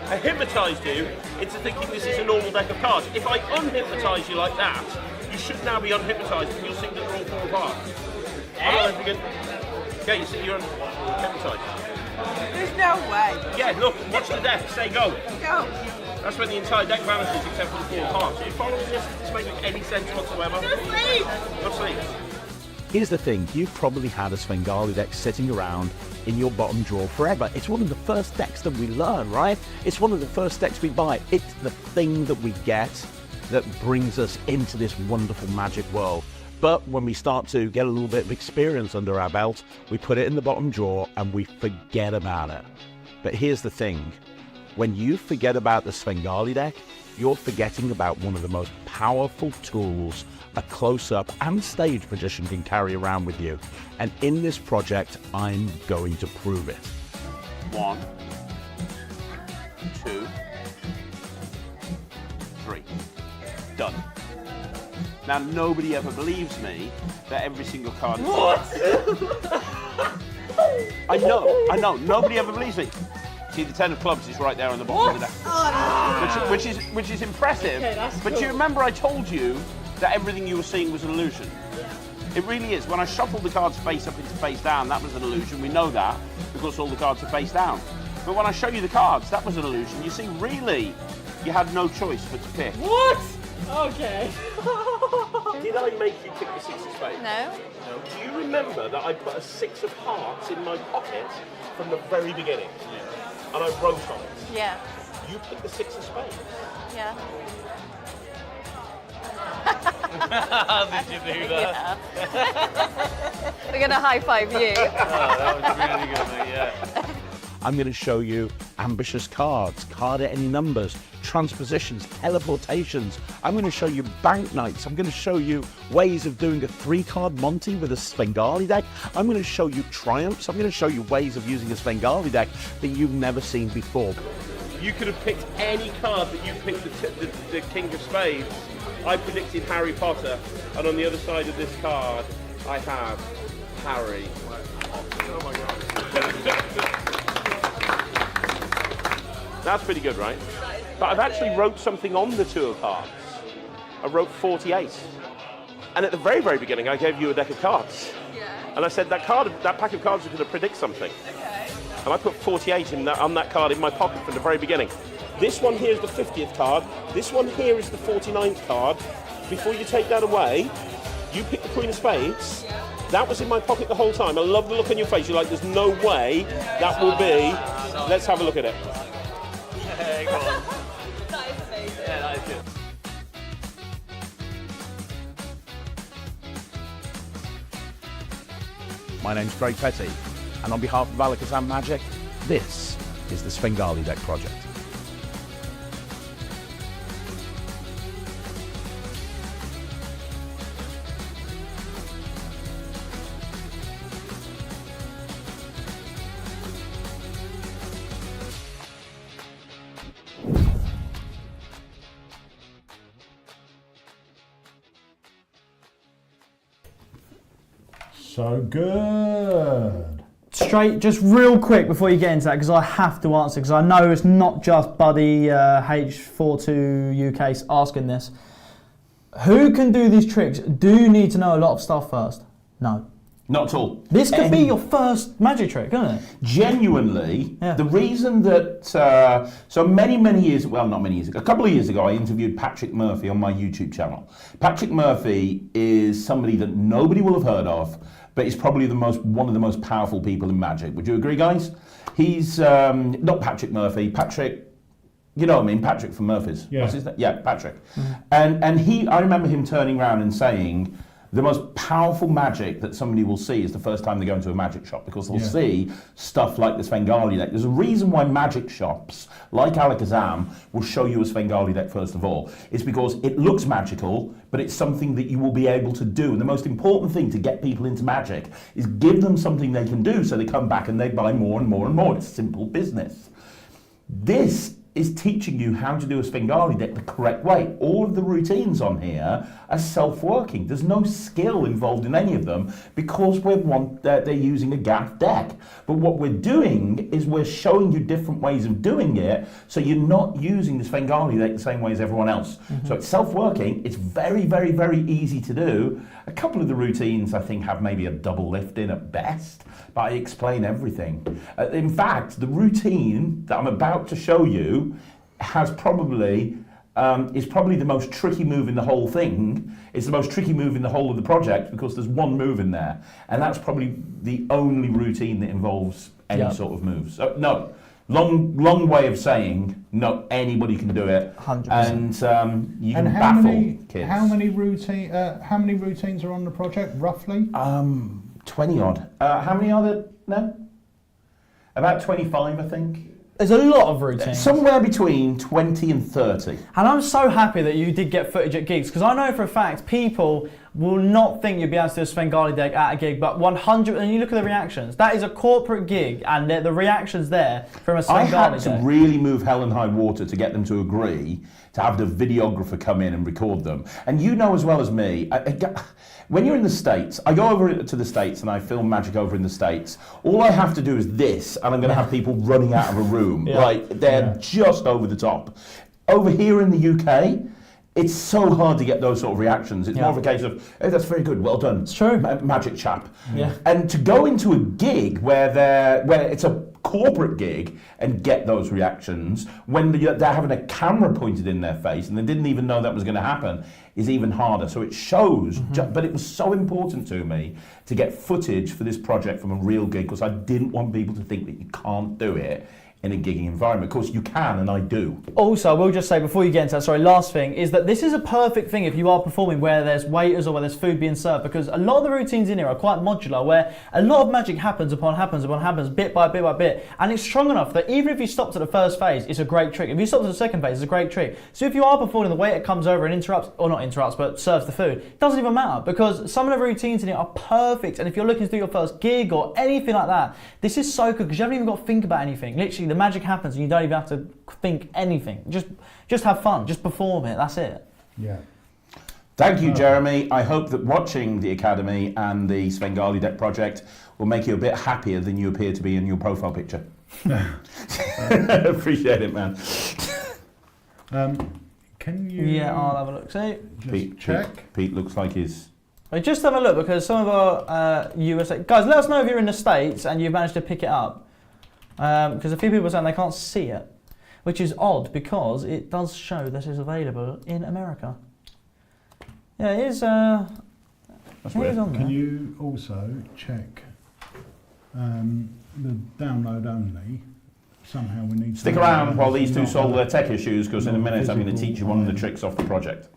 I hypnotised you into thinking this is a normal deck of cards. If I unhypnotise you like that, you should now be unhypnotised and you'll see that they're all fall apart. I don't know if you can... Yeah, you see you're hypnotised. There's no way. Yeah, look, watch the deck, say go. Go. That's when the entire deck vanishes except for the four parts. Are you following this? Does this make any sense whatsoever? Just leave. Let's see. Here's the thing, you've probably had a Svengali deck sitting around in your bottom drawer forever. It's one of the first decks that we learn, right? It's one of the first decks we buy. It's the thing that we get that brings us into this wonderful Magic world. But when we start to get a little bit of experience under our belt, we put it in the bottom drawer and we forget about it. But here's the thing, when you forget about the Svengali deck, you're forgetting about one of the most powerful tools a close-up and stage magician can carry around with you. And in this project, I'm going to prove it. 1, 2, 3. Done. Now, nobody ever believes me that every single card... What? I know. Nobody ever believes me. See, the 10 of clubs is right there on the bottom of the deck. Oh, no. Which is impressive. Okay, but you remember I told you that everything you were seeing was an illusion? Yeah. It really is. When I shuffled the cards face up into face down, that was an illusion. We know that because all the cards are face down. But when I show you the cards, that was an illusion. You see, really, you had no choice but to pick. What? Okay. Did I make you pick the 6 of spades? No. No. Do you remember that I put a 6 of hearts in my pocket from the very beginning? Yeah. And I wrote on it? Yeah. You picked the 6 of spades? Yeah. How did you do that? Yeah. We're going to high-five you. Oh, that was really good, mate, yeah. I'm going to show you ambitious cards, card at any numbers, transpositions, teleportations. I'm going to show you banknights. I'm going to show you ways of doing a 3-card Monty with a Svengali deck. I'm going to show you triumphs. I'm going to show you ways of using a Svengali deck that you've never seen before. You could have picked any card that you picked the King of Spades. I predicted Harry Potter, and on the other side of this card, I have Harry. Oh my God. That's pretty good, right? But I've actually wrote something on the 2 of hearts. I wrote 48. And at the very, very beginning, I gave you a deck of cards. Yeah. And I said that pack of cards is going to predict something. Okay. And I put 48 on that card in my pocket from the very beginning. This one here is the 50th card. This one here is the 49th card. Before you take that away, you pick the Queen of Spades. That was in my pocket the whole time. I love the look on your face. You're like, there's no way that will be. Let's have a look at it. Hey, go on. That is amazing. Yeah, that is good. My name's Craig Petty, and on behalf of Alakazam Magic, this is the Svengali Deck Project. So good. Straight, just real quick before you get into that, because I have to answer, because I know it's not just Buddy H42 UK asking this. Who can do these tricks? Do you need to know a lot of stuff first? No. Not at all. This could be your first magic trick, couldn't it? Genuinely, Yeah. the reason that, so many years, well, not many years ago, a couple of years ago, I interviewed Patrick Murphy on my YouTube channel. Patrick Murphy is somebody that nobody will have heard of, but he's probably one of the most powerful people in magic. Would you agree, guys? He's, not Patrick Murphy, Patrick, you know what I mean, Patrick from Murphy's. Yeah. What's his name? Yeah, Patrick. And I remember him turning around and saying, the most powerful magic that somebody will see is the first time they go into a magic shop, because they'll see stuff like the Svengali deck. There's a reason why magic shops, like Alakazam, will show you a Svengali deck first of all. It's because it looks magical, but it's something that you will be able to do. And the most important thing to get people into magic is give them something they can do, so they come back and they buy more and more and more. It's simple business. This is teaching you how to do a Svengali deck the correct way. All of the routines on here are self-working. There's no skill involved in any of them, because they're using a gaff deck. But what we're doing is we're showing you different ways of doing it, so you're not using the Svengali deck the same way as everyone else. So it's self-working. It's very, very, very easy to do. A couple of the routines, I think, have maybe a double lift in at best, but I explain everything. In fact, the routine that I'm about to show you has probably is probably the most tricky move in the whole thing. It's the most tricky move in the whole of the project because there's one move in there, and that's probably the only routine that involves any sort of move. So no, long way of saying no. Anybody can do it, 100%. and you can baffle kids. How many routines are on the project roughly? 20 odd. How many are there now? About 25, I think. There's a lot of routines. Somewhere between 20 and 30. And I'm so happy that you did get footage at gigs, because I know for a fact people will not think you'll be able to do a Svengali deck at a gig, but 100, and you look at the reactions, that is a corporate gig, and the reactions there from a Svengali I had deck. to really move hell and high water to get them to agree to have the videographer come in and record them. And you know as well as me, when you're in the States, I go over to the States and I film magic over in the States. All I have to do is this, and I'm going to have people running out of a room. They're just over the top. Over here in the UK, it's so hard to get those sort of reactions. It's more of a case of, hey, that's very good, well done. It's true. Magic chap. Yeah. And to go into a gig where it's a corporate gig and get those reactions when they're having a camera pointed in their face and they didn't even know that was going to happen is even harder. So it shows, but it was so important to me to get footage for this project from a real gig because I didn't want people to think that you can't do it in a gigging environment. Of course you can, and I do. Also, I will just say before you get into that, last thing, is that this is a perfect thing if you are performing where there's waiters or where there's food being served, because a lot of the routines in here are quite modular, where a lot of magic happens, bit by bit, and it's strong enough that even if you stopped at the first phase, it's a great trick. If you stopped at the second phase, it's a great trick. So if you are performing, the waiter comes over and interrupts, or not interrupts, but serves the food, it doesn't even matter, because some of the routines in here are perfect, and if you're looking to do your first gig or anything like that, this is so good, because you haven't even got to think about anything. Literally, the magic happens and you don't even have to think anything. Just have fun, just perform it, that's it. Yeah. Thank you, Jeremy. I hope that watching the Academy and the Svengali deck project will make you a bit happier than you appear to be in your profile picture. Appreciate it, man. Can you... Yeah, I'll have a look. See? Pete, check. Pete looks like he's... Just have a look, because some of our USA... Guys, let us know if you're in the States and you've managed to pick it up. Because a few people are saying they can't see it, which is odd because it does show that it's available in America. Yeah, it is. That's weird. On there. Can you also check the download only? Somehow we need. Stick around while these two solve their tech issues, because in a minute I'm going to teach you one of the tricks off the project.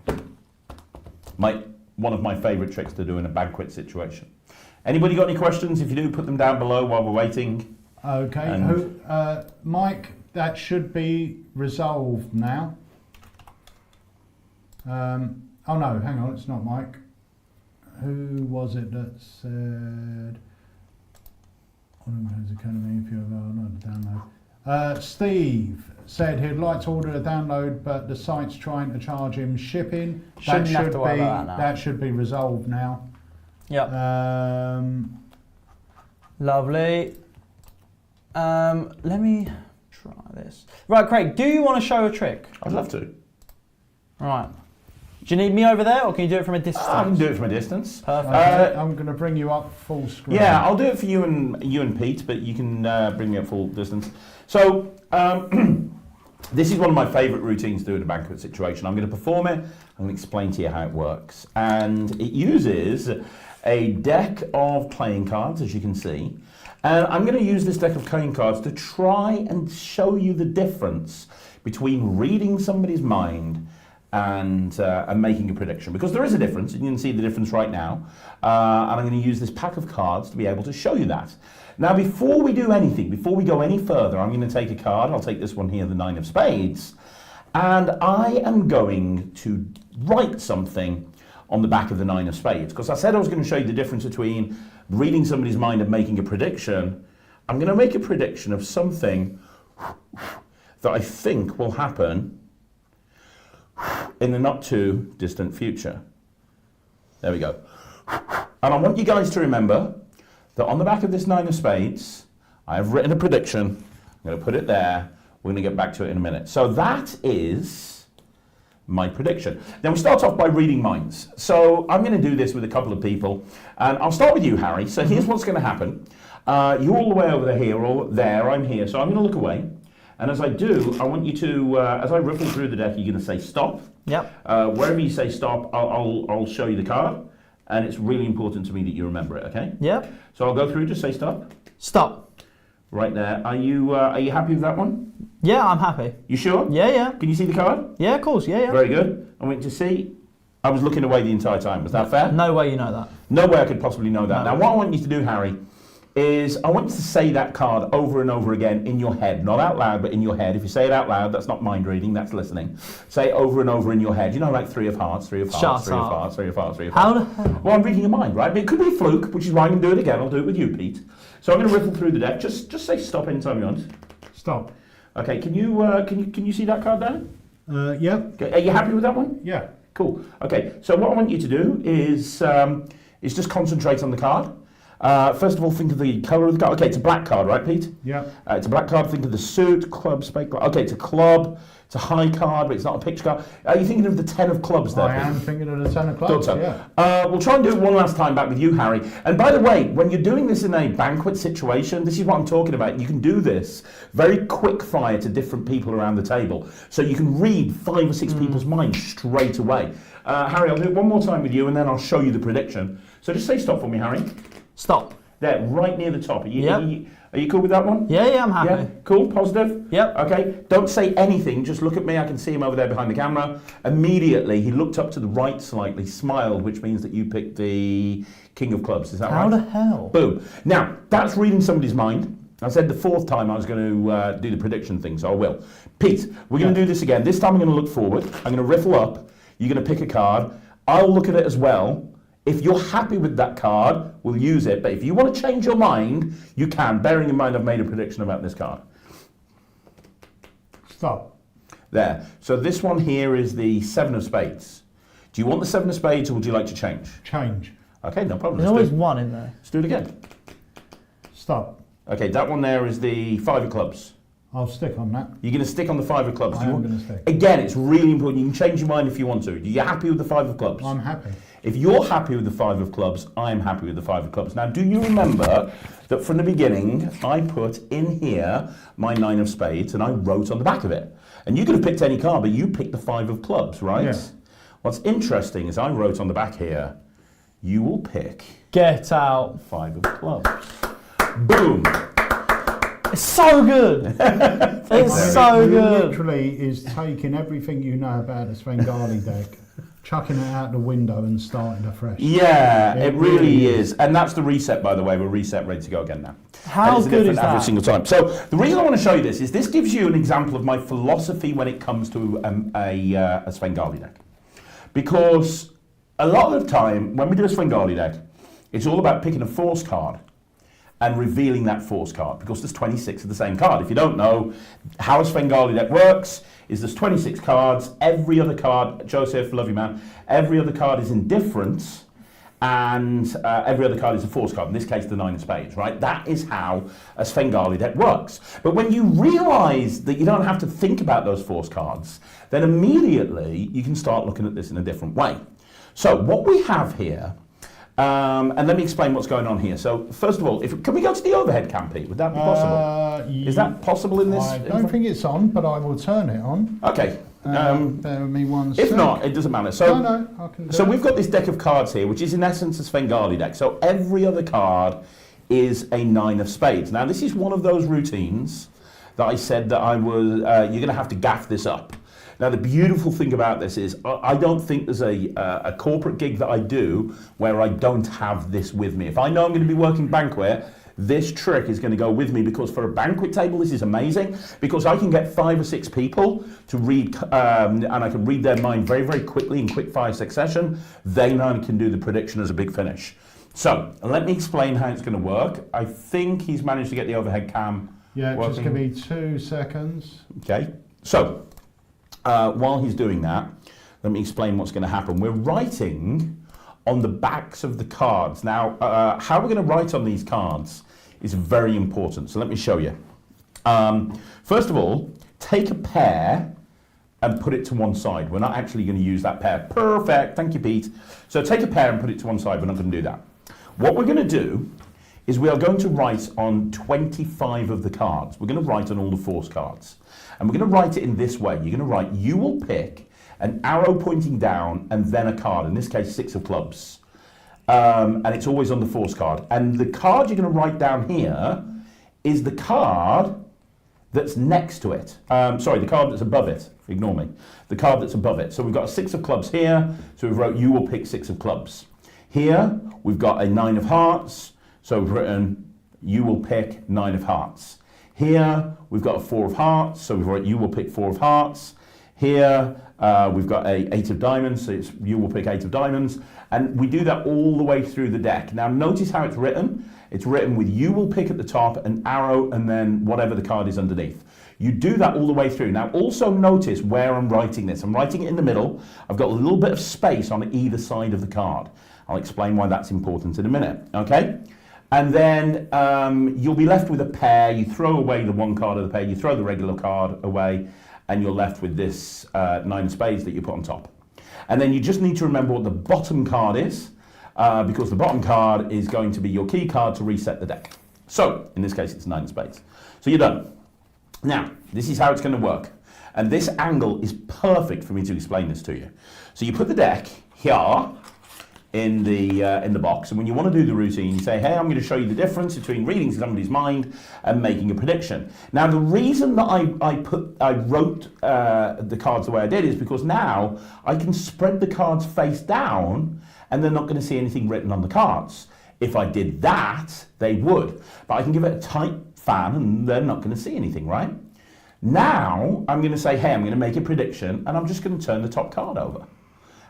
One of my favourite tricks to do in a banquet situation. Anybody got any questions? If you do, put them down below while we're waiting. Okay, Mike, that should be resolved now. Oh no, hang on, it's not Mike. Who was it that said... Automated Academy, if you have not download. Steve said he'd like to order a download, but the site's trying to charge him shipping. That should be resolved now. Yep. Lovely. Let me try this. Right, Craig, do you want to show a trick? I'd love to. Right. Do you need me over there, or can you do it from a distance? I can do it from a distance. Perfect. I'm going to bring you up full screen. Yeah, I'll do it for you and Pete, but you can bring me up full distance. So, this is one of my favourite routines to do in a banquet situation. I'm going to perform it, I'm going to explain to you how it works. And it uses a deck of playing cards, as you can see. And I'm going to use this deck of playing cards to try and show you the difference between reading somebody's mind and making a prediction. Because there is a difference, and you can see the difference right now. And I'm going to use this pack of cards to be able to show you that. Now, before we do anything, before we go any further, I'm going to take a card. I'll take this one here, the 9 of Spades. And I am going to write something on the back of the 9 of Spades. Because I said I was going to show you the difference between reading somebody's mind and making a prediction. I'm going to make a prediction of something that I think will happen in the not too distant future. There we go. And I want you guys to remember that on the back of this 9 of Spades, I have written a prediction. I'm going to put it there. We're going to get back to it in a minute. So that is my prediction. Now we start off by reading minds. So I'm going to do this with a couple of people. And I'll start with you, Harry. So here's what's going to happen. You're all the way over here, or there, I'm here. So I'm going to look away. And as I do, I want you to, as I riffle through the deck, you're going to say stop. Yep. Wherever you say stop, I'll show you the card. And it's really important to me that you remember it, okay? Yep. So I'll go through, just say stop. Stop. Right there. Are you happy with that one? Yeah, I'm happy. You sure? Yeah, yeah. Can you see the card? Yeah, of course. Yeah, yeah. Very good. I want you to see. I was looking away the entire time. Was that fair? No way you know that. No way I could possibly know that. No. Now, what I want you to do, Harry, is I want you to say that card over and over again in your head. Not out loud, but in your head. If you say it out loud, that's not mind reading, that's listening. Say it over and over in your head. You know, like 3 of hearts, 3 of hearts, Shut 3 of up. hearts, 3 of hearts, 3 of How hearts. the hell? Well, I'm reading your mind, right? But it could be a fluke, which is why I can do it again. I'll do it with you, Pete. So I'm going to riffle through the deck. Just say stop anytime you want. Stop. Okay, can you see that card down? Yeah. Okay, are you happy with that one? Yeah. Cool. Okay, so what I want you to do is just concentrate on the card. First of all, think of the colour of the card. Okay, it's a black card, right, Pete? Yeah. It's a black card. Think of the suit, club, spade. Okay, it's a club. It's a high card, but it's not a picture card. Are you thinking of the 10 of clubs there, I Pete? am thinking of the 10 of clubs. Thought so. Yeah. We'll try and do it one last time back with you, Harry. And by the way, when you're doing this in a banquet situation, this is what I'm talking about. You can do this very quick fire to different people around the table. So you can read 5 or 6 people's minds straight away. Harry, I'll do it one more time with you and then I'll show you the prediction. So just say stop for me, Harry. Stop. There, right near the top. Are you, Yep. are you cool with that one? Yeah, yeah, I'm happy. Yeah, cool, positive? Yep. Okay, don't say anything, just look at me, I can see him over there behind the camera. Immediately, he looked up to the right slightly, smiled, which means that you picked the King of Clubs, is that right? How the hell? Boom. Now, that's reading somebody's mind. I said the 4th time I was going to do the prediction thing, so I will. Pete, we're going to do this again. This time I'm going to look forward, I'm going to riffle up, you're going to pick a card, I'll look at it as well. If you're happy with that card, we'll use it. But if you want to change your mind, you can, bearing in mind I've made a prediction about this card. Stop. There. So this one here is the 7 of spades. Do you want the 7 of spades or would you like to change? Change. Okay, no problem. There's always one in there. Let's do it again. Stop. Okay, that one there is the 5 of clubs. I'll stick on that. You're going to stick on the 5 of clubs. I am going to stick. Again, it's really important. You can change your mind if you want to. Are you happy with the 5 of clubs? I'm happy. If you're happy with the 5 of clubs, I'm happy with the 5 of clubs. Now, do you remember that from the beginning, I put in here my 9 of spades and I wrote on the back of it? And you could have picked any card, but you picked the 5 of clubs, right? Yeah. What's interesting is I wrote on the back here, you will pick Get out. 5 of clubs. Boom. It's so good. It's so It good. literally is taking everything you know about the Svengali deck, chucking it out the window and starting afresh. Yeah, It it really really is. And that's the reset, by the way. We're reset, ready to go again now. How And it's good different is every that? single time. So the reason I want to show you this is this gives you an example of my philosophy when it comes to a Svengali deck. Because a lot of the time, when we do a Svengali deck, it's all about picking a force card and revealing that force card, because there's 26 of the same card. If you don't know how a Svengali deck works, is there's 26 cards, every other card, Joseph, love you man, every other card is indifferent, and every other card is a force card, in this case the 9 of spades, right? That is how a Svengali deck works. But when you realise that you don't have to think about those force cards, then immediately you can start looking at this in a different way. So what we have here, and let me explain what's going on here. So first of all, can we go to the overhead cam, Pete? Would that be possible? Is that possible in this? I don't think it's on, but I will turn it on. Okay. Bear with me one If sec. not, it doesn't matter. So, No, I can do so it. we've got this deck of cards here, which is in essence a Svengali deck. So every other card is a 9 of spades. Now this is one of those routines that I said that you're going to have to gaff this up. Now the beautiful thing about this is I don't think there's a corporate gig that I do where I don't have this with me. If I know I'm going to be working banquet, this trick is going to go with me, because for a banquet table this is amazing, because I can get 5 or 6 people to read and I can read their mind very, very quickly in quick fire succession. Then I can do the prediction as a big finish. So let me explain how it's going to work. I think he's managed to get the overhead cam working. Just give me 2 seconds. Okay, so while he's doing that, let me explain what's going to happen. We're writing on the backs of the cards. Now, how we're going to write on these cards is very important. So let me show you. First of all, take a pair and put it to one side. We're not actually going to use that pair. Perfect, thank you, Pete. So take a pair and put it to one side. We're not going to do that. What we're going to do is we are going to write on 25 of the cards. We're going to write on all the force cards. And we're going to write it in this way. You're going to write, you will pick an arrow pointing down and then a card, in this case 6 of clubs. And it's always on the force card. And the card you're going to write down here is the card that's next to it. Sorry, the card that's above it. Ignore me. The card that's above it. So we've got a 6 of clubs here. So we've wrote, you will pick 6 of clubs. Here, we've got a 9 of hearts. So we've written, you will pick 9 of hearts. Here, we've got a 4 of hearts. So we've written, you will pick 4 of hearts. Here, we've got a 8 of diamonds. So it's, you will pick 8 of diamonds. And we do that all the way through the deck. Now, notice how it's written. It's written with you will pick at the top, an arrow, and then whatever the card is underneath. You do that all the way through. Now, also notice where I'm writing this. I'm writing it in the middle. I've got a little bit of space on either side of the card. I'll explain why that's important in a minute, okay? And then you'll be left with a pair. You throw away the one card of the pair, you throw the regular card away, and you're left with this 9 of spades that you put on top. And then you just need to remember what the bottom card is, because the bottom card is going to be your key card to reset the deck. So, in this case, it's 9 of spades. So you're done. Now, this is how it's going to work. And this angle is perfect for me to explain this to you. So you put the deck here in the box, and when you want to do the routine, you say, hey, I'm going to show you the difference between reading somebody's mind and making a prediction. Now, the reason that I wrote the cards the way I did is because now I can spread the cards face down and they're not going to see anything written on the cards. If I did that, they would. But I can give it a tight fan and they're not going to see anything, right? Now, I'm going to say, hey, I'm going to make a prediction, and I'm just going to turn the top card over.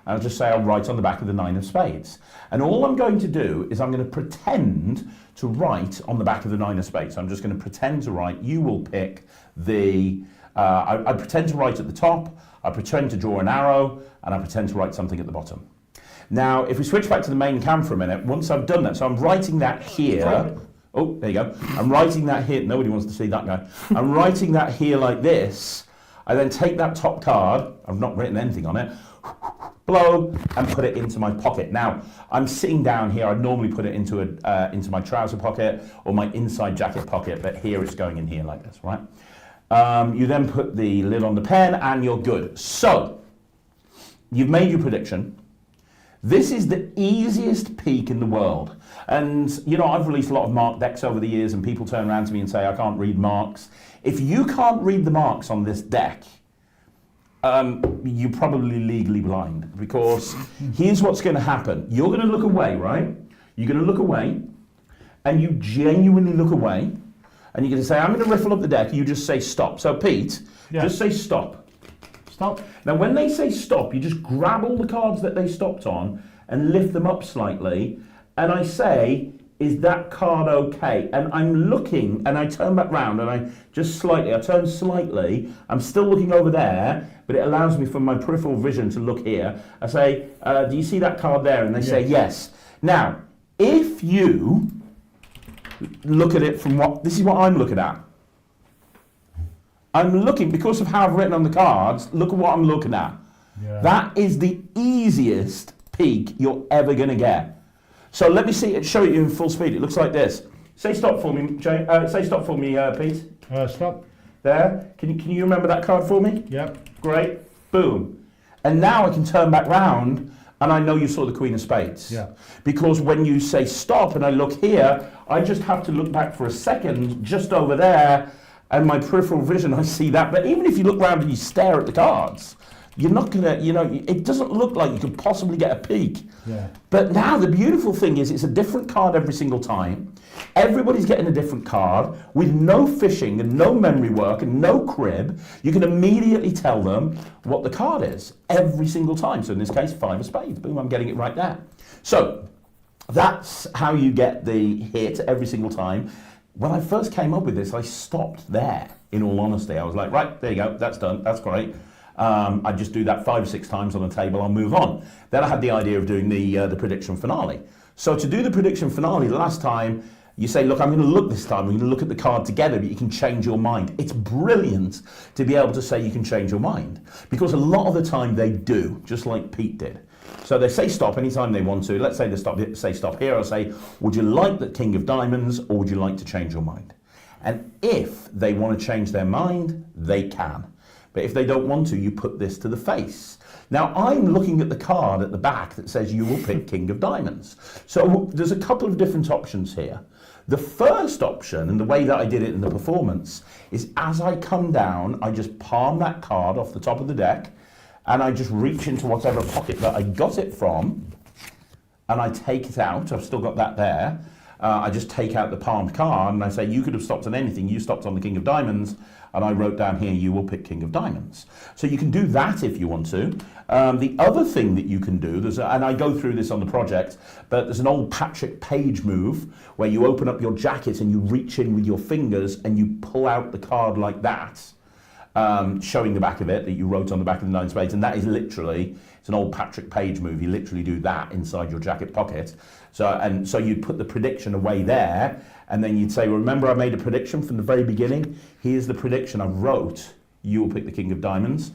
I'll just say I'll write on the back of the 9 of spades. And all I'm going to do is I'm going to pretend to write on the back of the 9 of spades. I'm just going to pretend to write, you will pick the, I pretend to write at the top, I pretend to draw an arrow, and I pretend to write something at the bottom. Now, if we switch back to the main cam for a minute, once I've done that, so I'm writing that here. Oh, there you go. I'm writing that here. Nobody wants to see that guy. I'm writing that here like this. I then take that top card, I've not written anything on it, blow, and put it into my pocket. Now, I'm sitting down here. I'd normally put it into my trouser pocket or my inside jacket pocket, but here it's going in here like this, right? You then put the lid on the pen and you're good. So, you've made your prediction. This is the easiest peek in the world. And, you know, I've released a lot of mark decks over the years and people turn around to me and say, I can't read marks. If you can't read the marks on this deck, you're probably legally blind, because here's what's going to happen. You're going to look away, right? You're going to look away, and you genuinely look away, and you're going to say, I'm going to riffle up the deck. You just say stop. So Pete, just say stop. Stop. Now when they say stop, you just grab all the cards that they stopped on and lift them up slightly, and I say, is that card okay? And I'm looking, and I turn back round, and I turn slightly, I'm still looking over there, but it allows me from my peripheral vision to look here. I say, do you see that card there? And they say, yes. Now, if you look at it from this is what I'm looking at. I'm looking, because of how I've written on the cards, look at what I'm looking at. Yeah. That is the easiest peek you're ever going to get. So let me show you in full speed. It looks like this. Say stop for me, Jay. Say stop for me, Pete. Stop. There. Can you remember that card for me? Yep. Great. Boom. And now I can turn back round and I know you saw the Queen of Spades. Yeah. Because when you say stop and I look here, I just have to look back for a second just over there, and my peripheral vision, I see that. But even if you look round and you stare at the cards, you're not going to, it doesn't look like you could possibly get a peek. Yeah. But now the beautiful thing is it's a different card every single time. Everybody's getting a different card with no fishing and no memory work and no crib. You can immediately tell them what the card is every single time. So in this case, 5 of spades. Boom, I'm getting it right there. So that's how you get the hit every single time. When I first came up with this, I stopped there, in all honesty. I was like, right, there you go, that's done, that's great. I just do that 5 or 6 times on a table, I'll move on. Then I had the idea of doing the prediction finale. So to do the prediction finale, the last time, you say, look, I'm going to look this time, we're going to look at the card together, but you can change your mind. It's brilliant to be able to say you can change your mind, because a lot of the time they do, just like Pete did. So they say stop anytime they want to. Let's say they say stop here. I'll say, would you like the King of Diamonds or would you like to change your mind? And if they want to change their mind, they can. But if they don't want to, you put this to the face. Now, I'm looking at the card at the back that says you will pick King of Diamonds. So there's a couple of different options here. The first option, and the way that I did it in the performance, is as I come down, I just palm that card off the top of the deck, and I just reach into whatever pocket that I got it from, and I take it out. I've still got that there. I just take out the palmed card, and I say, you could have stopped on anything. You stopped on the King of Diamonds, and I wrote down here, you will pick King of Diamonds. So you can do that if you want to. The other thing that you can do, and I go through this on the project, but there's an old Patrick Page move where you open up your jacket and you reach in with your fingers and you pull out the card like that, showing the back of it that you wrote on the back of the 9 spades. And that is literally, it's an old Patrick Page move. You literally do that inside your jacket pocket. So you'd put the prediction away there, and then you'd say, remember I made a prediction from the very beginning? Here's the prediction I wrote. You will pick the King of Diamonds.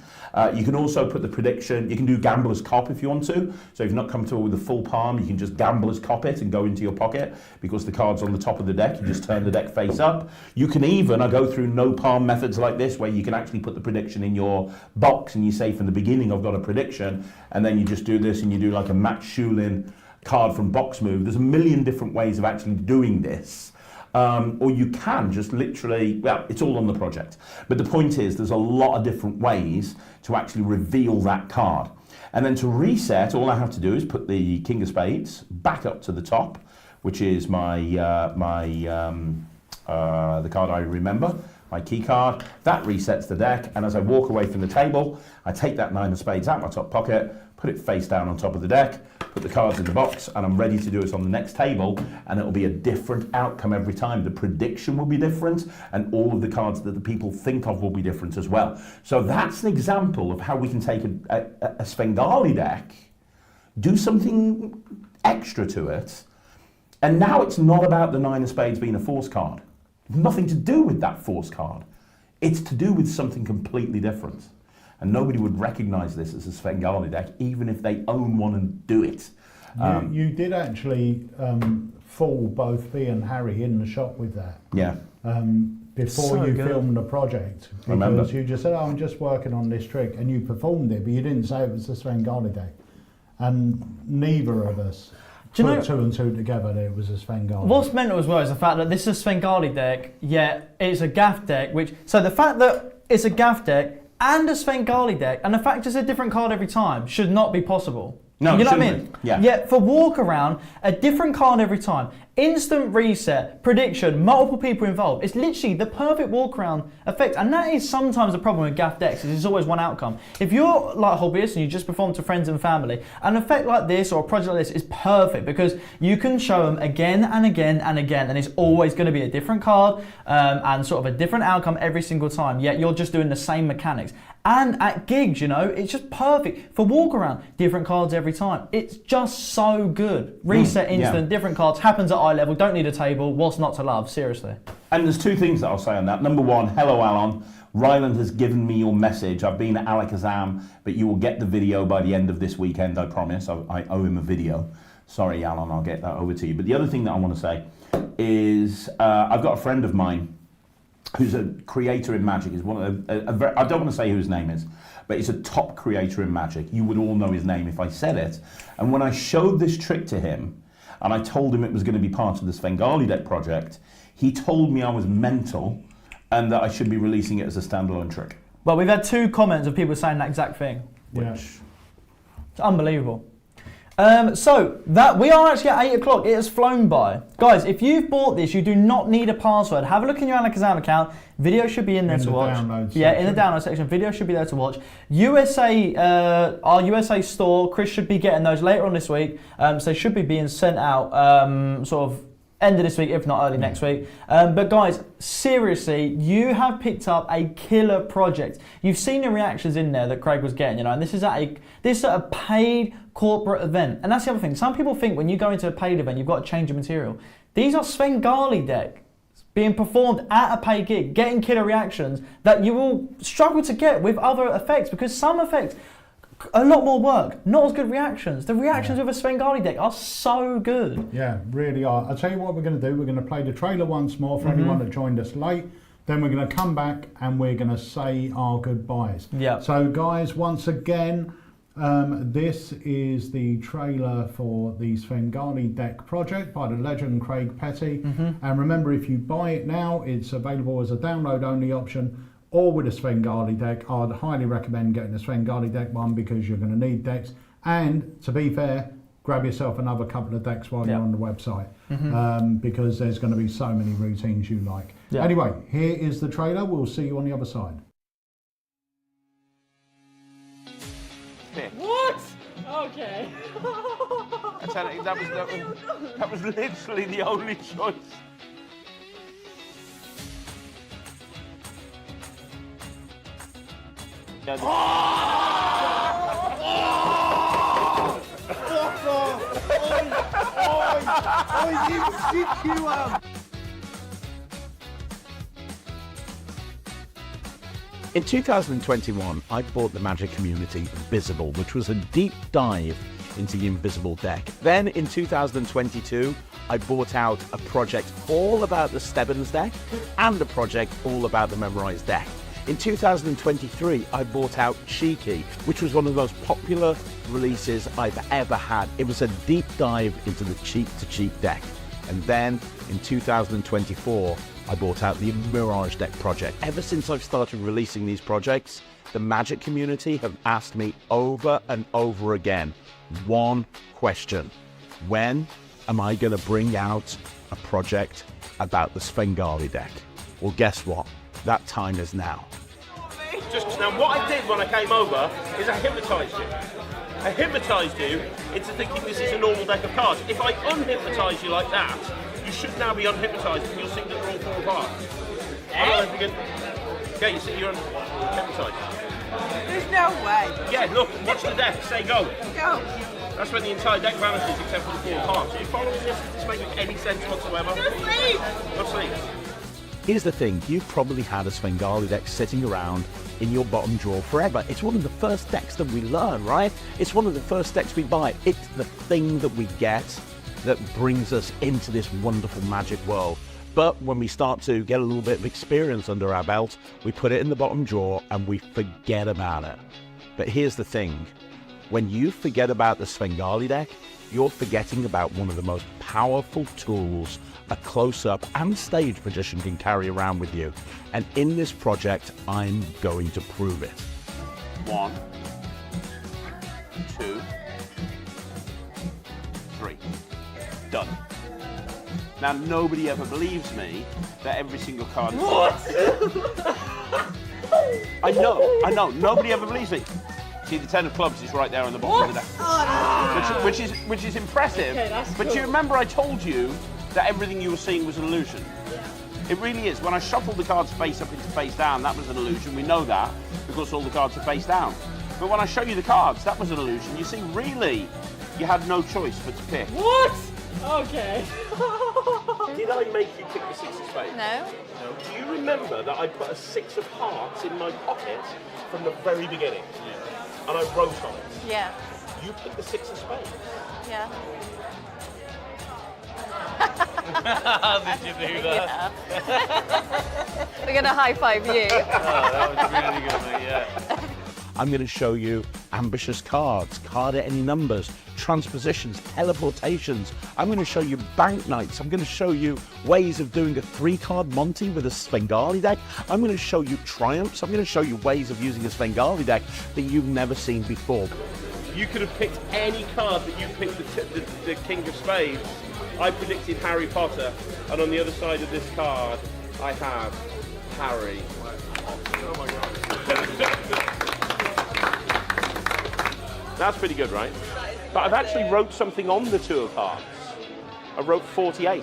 You can also put the prediction, you can do Gambler's Cop if you want to. So if you're not comfortable with the full palm, you can just Gambler's Cop it and go into your pocket because the card's on the top of the deck. You just turn the deck face up. You can even, I go through no palm methods like this where you can actually put the prediction in your box and you say from the beginning I've got a prediction, and then you just do this and you do like a Matt Shulin card from box move. There's a million different ways of actually doing this. Or you can just literally, well, it's all on the project. But the point is, there's a lot of different ways to actually reveal that card. And then to reset, all I have to do is put the King of Spades back up to the top, which is the card I remember, my key card. That resets the deck, and as I walk away from the table, I take that 9 of Spades out my top pocket, put it face down on top of the deck, put the cards in the box, and I'm ready to do it on the next table, and it'll be a different outcome every time. The prediction will be different, and all of the cards that the people think of will be different as well. So that's an example of how we can take a Svengali deck, do something extra to it, and now it's not about the 9 of Spades being a force card. Nothing to do with that force card. It's to do with something completely different. And nobody would recognise this as a Svengali deck, even if they own one and do it. You did actually fool both me and Harry in the shop with that. Yeah. Before So you good. filmed the project. Remember. Because you just said, oh, I'm just working on this trick, and you performed it, but you didn't say it was a Svengali deck. And neither of us Do you put know- 2 and 2 together that it was a Svengali. What's mental as well is the fact that this is a Svengali deck, yet it's a gaff deck, so the fact that it's a gaff deck and a Svengali deck, and the fact it's a different card every time should not be possible. No, you know what I shouldn't mean? be. Yeah. Yet for walk around, a different card every time, instant reset, prediction, multiple people involved. It's literally the perfect walk around effect, and that is sometimes the problem with gaff decks. Is there's always one outcome. If you're like a hobbyist and you just perform to friends and family, an effect like this or a project like this is perfect because you can show them again and again and again, and it's always going to be a different card and sort of a different outcome every single time. Yet you're just doing the same mechanics. And at gigs, you know, it's just perfect for walk around. Different cards every time. It's just so good. Reset instant, different cards, happens at eye level, don't need a table. What's not to love? Seriously. And there's 2 things that I'll say on that. Number 1, hello Alan. Ryland has given me your message. I've been at Alakazam, but you will get the video by the end of this weekend, I promise. I owe him a video. Sorry, Alan, I'll get that over to you. But the other thing that I want to say is I've got a friend of mine who's a creator in Magic. Is one of I don't want to say who his name is, but he's a top creator in Magic. You would all know his name if I said it. And when I showed this trick to him, and I told him it was going to be part of the Svengali deck project, he told me I was mental and that I should be releasing it as a standalone trick. Well, we've had 2 comments of people saying that exact thing. Yeah. It's unbelievable. So that we are actually at 8 o'clock. It has flown by, guys. If you've bought this, you do not need a password. Have a look in your Alakazam account. Video should be in there to watch. Yeah, in the download section. Video should be there to watch. USA, our USA store. Chris should be getting those later on this week. So they should be being sent out sort of end of this week, if not early next week. But guys, seriously, you have picked up a killer project. You've seen the reactions in there that Craig was getting, you know, and this is at a paid corporate event. And that's the other thing. Some people think when you go into a paid event, you've got to change your material. These are Svengali decks being performed at a paid gig, getting killer reactions that you will struggle to get with other effects, because some effects a lot more work, not as good reactions. The reactions with a Svengali deck are so good. Yeah, really are. I'll tell you what we're going to do. We're going to play the trailer once more for anyone that joined us late. Then we're going to come back and we're going to say our goodbyes. Yeah. So guys, once again, this is the trailer for the Svengali deck project by the legend Craig Petty. And remember, if you buy it now, it's available as a download only option or with a Svengali deck. I'd highly recommend getting the Svengali deck one because you're going to need decks. And to be fair, grab yourself another couple of decks while you're on the website because there's going to be so many routines you like. Anyway, here is the trailer. We'll see you on the other side. What? Okay. I tell you, that was literally the only choice. In 2021, I bought the Magic community Invisible, which was a deep dive into the Invisible deck. Then in 2022, I bought out a project all about the Stebbins deck and a project all about the Memorized deck. In 2023, I bought out Cheeky, which was one of the most popular releases I've ever had. It was a deep dive into the cheap-to-cheap deck. And then in 2024, I bought out the Mirage deck project. Ever since I've started releasing these projects, the Magic community have asked me over and over again, one question: when am I going to bring out a project about the Svengali deck? Well, guess what? That time is now. Just now, what I did when I came over is I hypnotised you. I hypnotised you into thinking this is a normal deck of cards. If I unhypnotise you like that, you should now be unhypnotised and you'll see that they're all fall apart. I don't know if you can... Yeah, you see you're unhypnotised. There's no way. Yeah, look, watch the deck, say go. Go. That's when the entire deck vanishes except for the fall apart. So you following this? Does this make any sense whatsoever? Go sleep. Go sleep. Here's the thing, you've probably had a Svengali deck sitting around in your bottom drawer forever. It's one of the first decks that we learn, right? It's one of the first decks we buy. It's the thing that we get that brings us into this wonderful Magic world. But when we start to get a little bit of experience under our belt, we put it in the bottom drawer and we forget about it. But here's the thing, when you forget about the Svengali deck, you're forgetting about one of the most powerful tools a close-up and stage magician can carry around with you. And in this project, I'm going to prove it. 1, 2, 3. Done. Now, nobody ever believes me that every single card... What? I know. Nobody ever believes me. See, the 10 of clubs is right there on the bottom of the deck. Oh, which is impressive. Okay, that's cool. But do you remember I told you that everything you were seeing was an illusion? Yeah. It really is. When I shuffled the cards face up into face down, that was an illusion. We know that because all the cards are face down. But when I show you the cards, that was an illusion. You see, really, you had no choice but to pick. What? Okay. Did I make you pick the 6 of spades? No. No. Do you remember that I put a 6 of hearts in my pocket from the very beginning? Yeah. And I wrote on it? Yeah. You picked the 6 of spades? Yeah. Did you do that? Yeah. We're gonna high five you. Oh, that was really good, mate, yeah. I'm going to show you ambitious cards, card at any numbers, transpositions, teleportations. I'm going to show you bank nights. I'm going to show you ways of doing a 3-card Monty with a Svengali deck. I'm going to show you triumphs. I'm going to show you ways of using a Svengali deck that you've never seen before. You could have picked any card, but you picked the King of Spades. I predicted Harry Potter, and on the other side of this card, I have Harry. Oh my God. That's pretty good, right? But I've actually wrote something on the 2 of hearts. I wrote 48.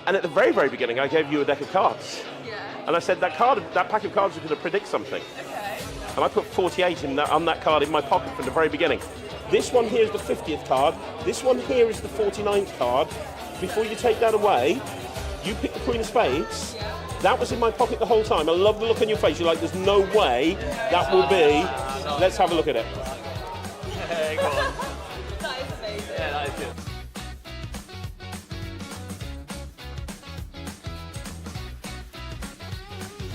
And at the very, very beginning, I gave you a deck of cards. Yeah. And I said that pack of cards is going to predict something. Okay. And I put 48 on that card in my pocket from the very beginning. This one here is the 50th card. This one here is the 49th card. Before you take that away, you pick the Queen of Spades. That was in my pocket the whole time. I love the look on your face. You're like, there's no way that will be. Let's have a look at it.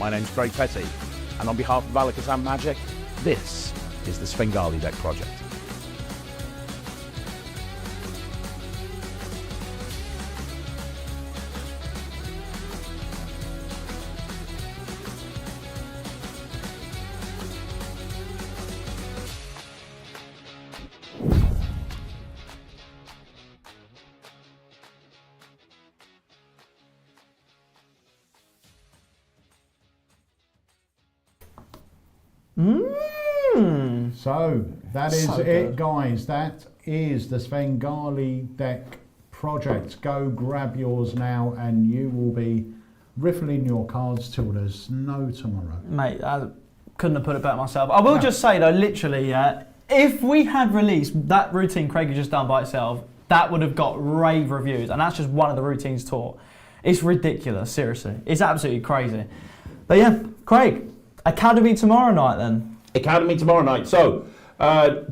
My name's Craig Petty, and on behalf of Alakazam Magic, this is the Svengali Deck Project. So that is So it, good. guys. That is the Svengali Deck Project. Go grab yours now, and you will be riffling your cards till there's no tomorrow. Mate, I couldn't have put it better myself. I will just say though, literally, if we had released that routine Craig had just done by itself, that would have got rave reviews, and that's just one of the routines taught. It's ridiculous, seriously. It's absolutely crazy. But yeah, Craig, Academy tomorrow night then. Academy tomorrow night. So,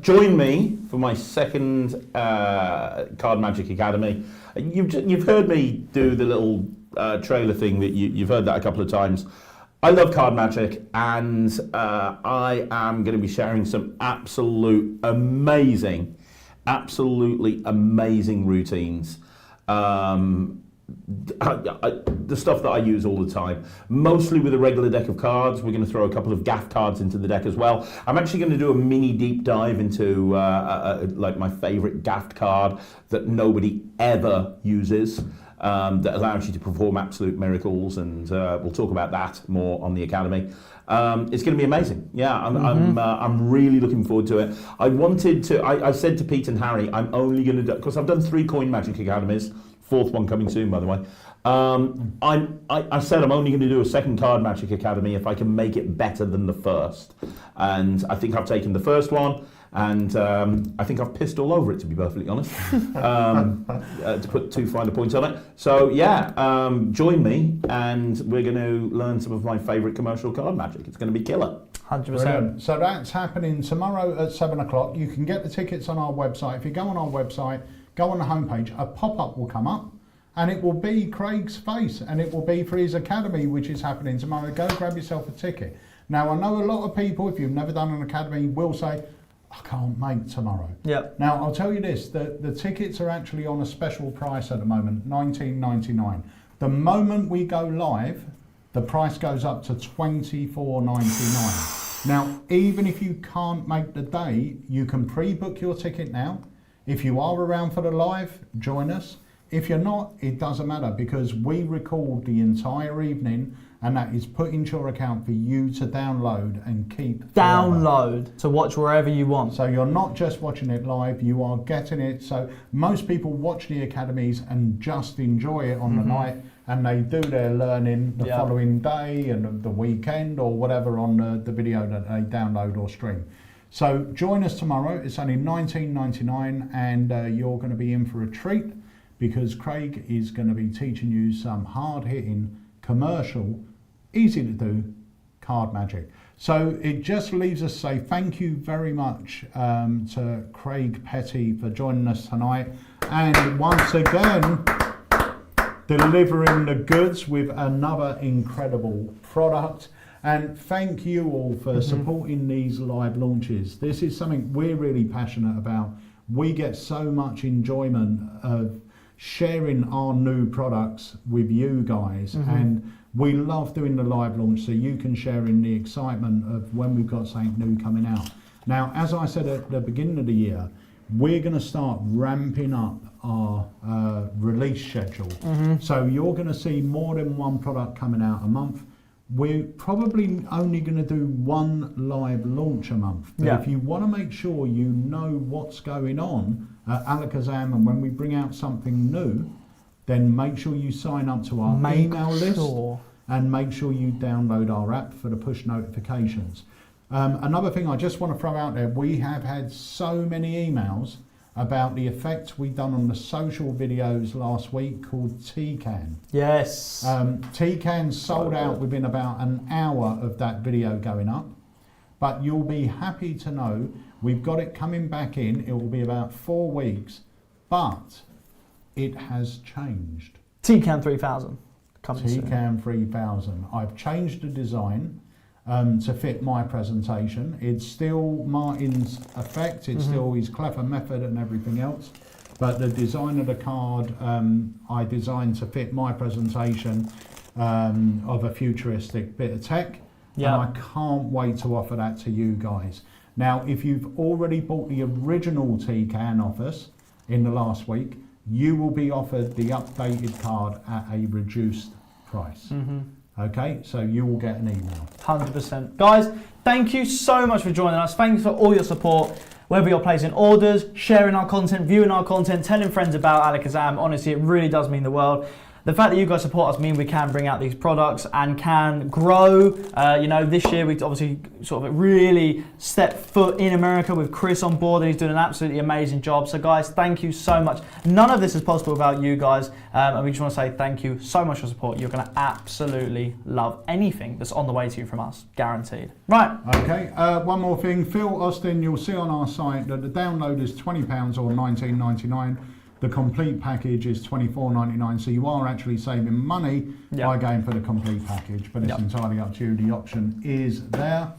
join me for my second Card Magic Academy. You've heard me do the little trailer thing that you've heard that a couple of times. I love Card Magic, and I am going to be sharing some absolutely amazing routines. The stuff that I use all the time, mostly with a regular deck of cards. We're going to throw a couple of gaff cards into the deck as well. I'm actually going to do a mini deep dive into like my favorite gaffed card that nobody ever uses, that allows you to perform absolute miracles, and we'll talk about that more on the Academy. It's going to be amazing. Yeah, I'm really looking forward to it. I said to Pete and Harry, I'm only going to do, because I've done 3 Coin Magic Academies, 4th one coming soon, by the way. I said I'm only going to do a second Card Magic Academy if I can make it better than the first. And I think I've taken the first one, and I think I've pissed all over it, to be perfectly honest, to put too fine a point on it. So yeah, join me, and we're going to learn some of my favourite commercial card magic. It's going to be killer. 100%. Brilliant. So that's happening tomorrow at 7 o'clock. You can get the tickets on our website. If you go on our website, go on the homepage, a pop-up will come up, and it will be Craig's face, and it will be for his Academy, which is happening tomorrow. Go grab yourself a ticket. Now, I know a lot of people, if you've never done an Academy, will say, I can't make tomorrow. Yep. Now, I'll tell you this, the tickets are actually on a special price at the moment, $19.99. The moment we go live, the price goes up to $24.99. Now, even if you can't make the day, you can pre-book your ticket now. If you are around for the live, join us. If you're not, it doesn't matter, because we record the entire evening, and that is put into your account for you to download and keep forever. Download to watch wherever you want. So you're not just watching it live, you are getting it. So most people watch the academies and just enjoy it on the night, and they do their learning the following day and the weekend or whatever on the video that they download or stream. So join us tomorrow. It's only $19.99, and you're going to be in for a treat, because Craig is going to be teaching you some hard-hitting, commercial, easy to do card magic. So it just leaves us to say thank you very much to Craig Petty for joining us tonight, and once again delivering the goods with another incredible product. And thank you all for supporting these live launches. This is something we're really passionate about. We get so much enjoyment of sharing our new products with you guys, and we love doing the live launch so you can share in the excitement of when we've got something new coming out. Now, as I said at the beginning of the year, we're going to start ramping up our release schedule. So you're going to see more than one product coming out a month. We're probably only going to do one live launch a month. But if you want to make sure you know what's going on at Alakazam, and when we bring out something new, then make sure you sign up to our email list, and make sure you download our app for the push notifications. Another thing I just want to throw out there, we have had so many emails about the effect we done on the social videos last week called T-Can. Yes. T-Can sold out within about an hour of that video going up, but you'll be happy to know we've got it coming back in. It will be about 4 weeks, but it has changed. T-Can 3000. Coming soon. TCAN 3000. I've changed the design to fit my presentation. It's still Martin's effect, it's still his clever method and everything else, but the design of the card I designed to fit my presentation of a futuristic bit of tech, and I can't wait to offer that to you guys. Now, if you've already bought the original TCAN off us in the last week, you will be offered the updated card at a reduced price. Okay, so you will get an email. 100%. Guys, thank you so much for joining us. Thanks for all your support. Whether you're placing orders, sharing our content, viewing our content, telling friends about Alakazam, honestly, it really does mean the world. The fact that you guys support us means we can bring out these products and can grow. You know, this year we obviously sort of really stepped foot in America with Chris on board, and he's doing an absolutely amazing job. So guys, thank you so much. None of this is possible without you guys, and we just want to say thank you so much for support. You're going to absolutely love anything that's on the way to you from us, guaranteed. Right. Okay, one more thing. Phil Austin, you'll see on our site that the download is £20 or $19.99. The complete package is $24.99, so you are actually saving money by going for the complete package, but it's entirely up to you. The option is there.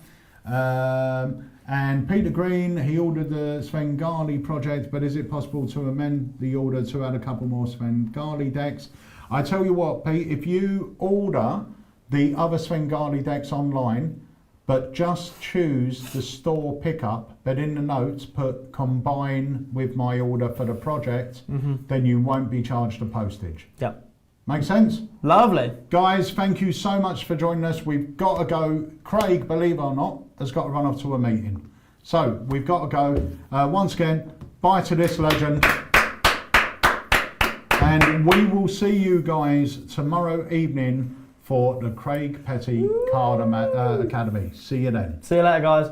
And Peter Green, he ordered the Svengali project, but is it possible to amend the order to add a couple more Svengali decks? I tell you what, Pete, if you order the other Svengali decks online, but just choose the store pickup, but in the notes put combine with my order for the project, then you won't be charged the postage. Yep. Make sense? Lovely. Guys, thank you so much for joining us. We've got to go. Craig, believe it or not, has got to run off to a meeting. So we've got to go. Once again, bye to this legend. And we will see you guys tomorrow evening for the Craig Petty Card Academy. See you then. See you later, guys.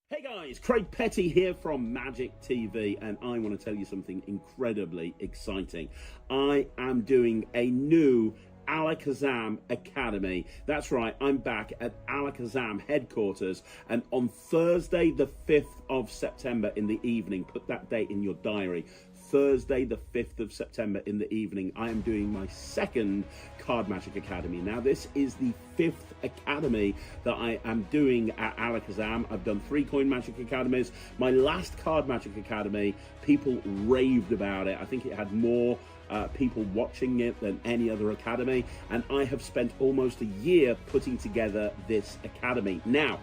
Hey guys, Craig Petty here from Magic TV, and I want to tell you something incredibly exciting. I am doing a new Alakazam Academy. That's right, I'm back at Alakazam headquarters, and on Thursday the 5th of September in the evening, put that date in your diary, Thursday the 5th of September in the evening, I am doing my second Card Magic Academy. Now this is the 5th academy that I am doing at Alakazam. I've done 3 Coin Magic Academies. My last Card Magic Academy, people raved about it. I think it had more people watching it than any other academy, and I have spent almost a year putting together this academy. Now,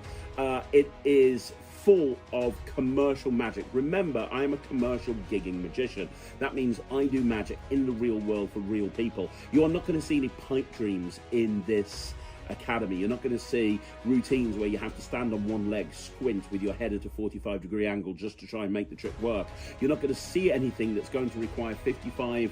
it is full of commercial magic. Remember, I am a commercial gigging magician. That means I do magic in the real world for real people. You are not going to see any pipe dreams in this academy. You're not going to see routines where you have to stand on one leg, squint with your head at a 45-degree angle just to try and make the trick work. You're not going to see anything that's going to require 55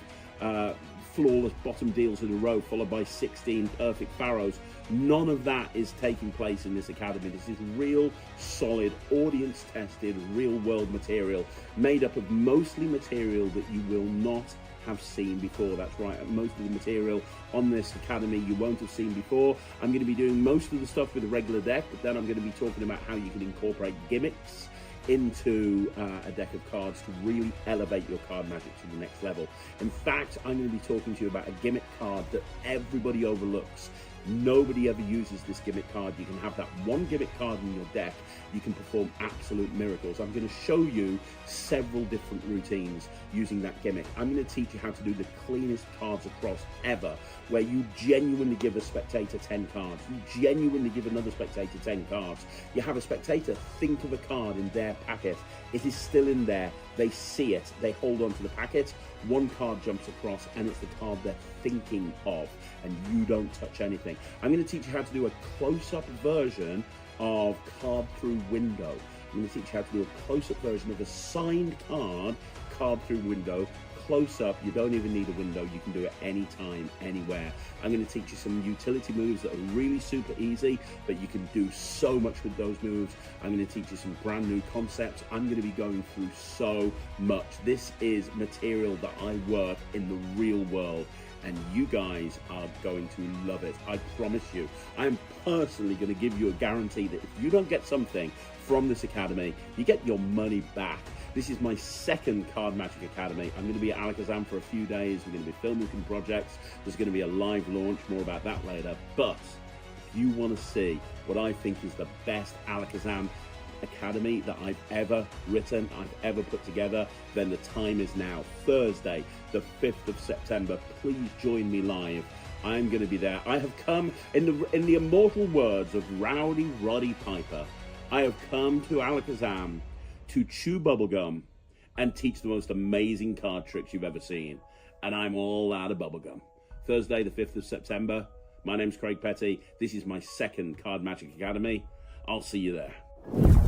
flawless bottom deals in a row followed by 16 perfect pharaohs. None of that is taking place in this academy. This is real, solid, audience-tested, real-world material made up of mostly material that you will not have seen before. That's right, most of the material on this academy you won't have seen before. I'm going to be doing most of the stuff with a regular deck, but then I'm going to be talking about how you can incorporate gimmicks into a deck of cards to really elevate your card magic to the next level. In fact, I'm going to be talking to you about a gimmick card that everybody overlooks. Nobody ever uses this gimmick card. You can have that one gimmick card in your deck. You can perform absolute miracles. I'm going to show you several different routines using that gimmick. I'm going to teach you how to do the cleanest cards across ever, where you genuinely give a spectator 10 cards. You genuinely give another spectator 10 cards. You have a spectator think of a card in their packet. It is still in there. They see it. They hold on to the packet. One card jumps across, and it's the card they're thinking of, and you don't touch anything. I'm going to teach you how to do a close-up version of card through window. I'm going to teach you how to do a close-up version of a signed card through window. Close up, you don't even need a window, you can do it anytime, anywhere. I'm going to teach you some utility moves that are really super easy, but you can do so much with those moves. I'm going to teach you some brand new concepts. I'm going to be going through so much. This is material that I work in the real world, and you guys are going to love it. I promise you. I'm personally going to give you a guarantee that if you don't get something from this academy, you get your money back. This is my second Card Magic Academy. I'm going to be at Alakazam for a few days. We're going to be filming some projects. There's going to be a live launch, more about that later. But if you want to see what I think is the best Alakazam Academy that I've ever written, I've ever put together, then the time is now. Thursday, the 5th of September. Please join me live. I'm going to be there. I have come, in the immortal words of Rowdy Roddy Piper, I have come to Alakazam to chew bubblegum and teach the most amazing card tricks you've ever seen. And I'm all out of bubblegum. Thursday, the 5th of September. My name's Craig Petty. This is my second Card Magic Academy. I'll see you there.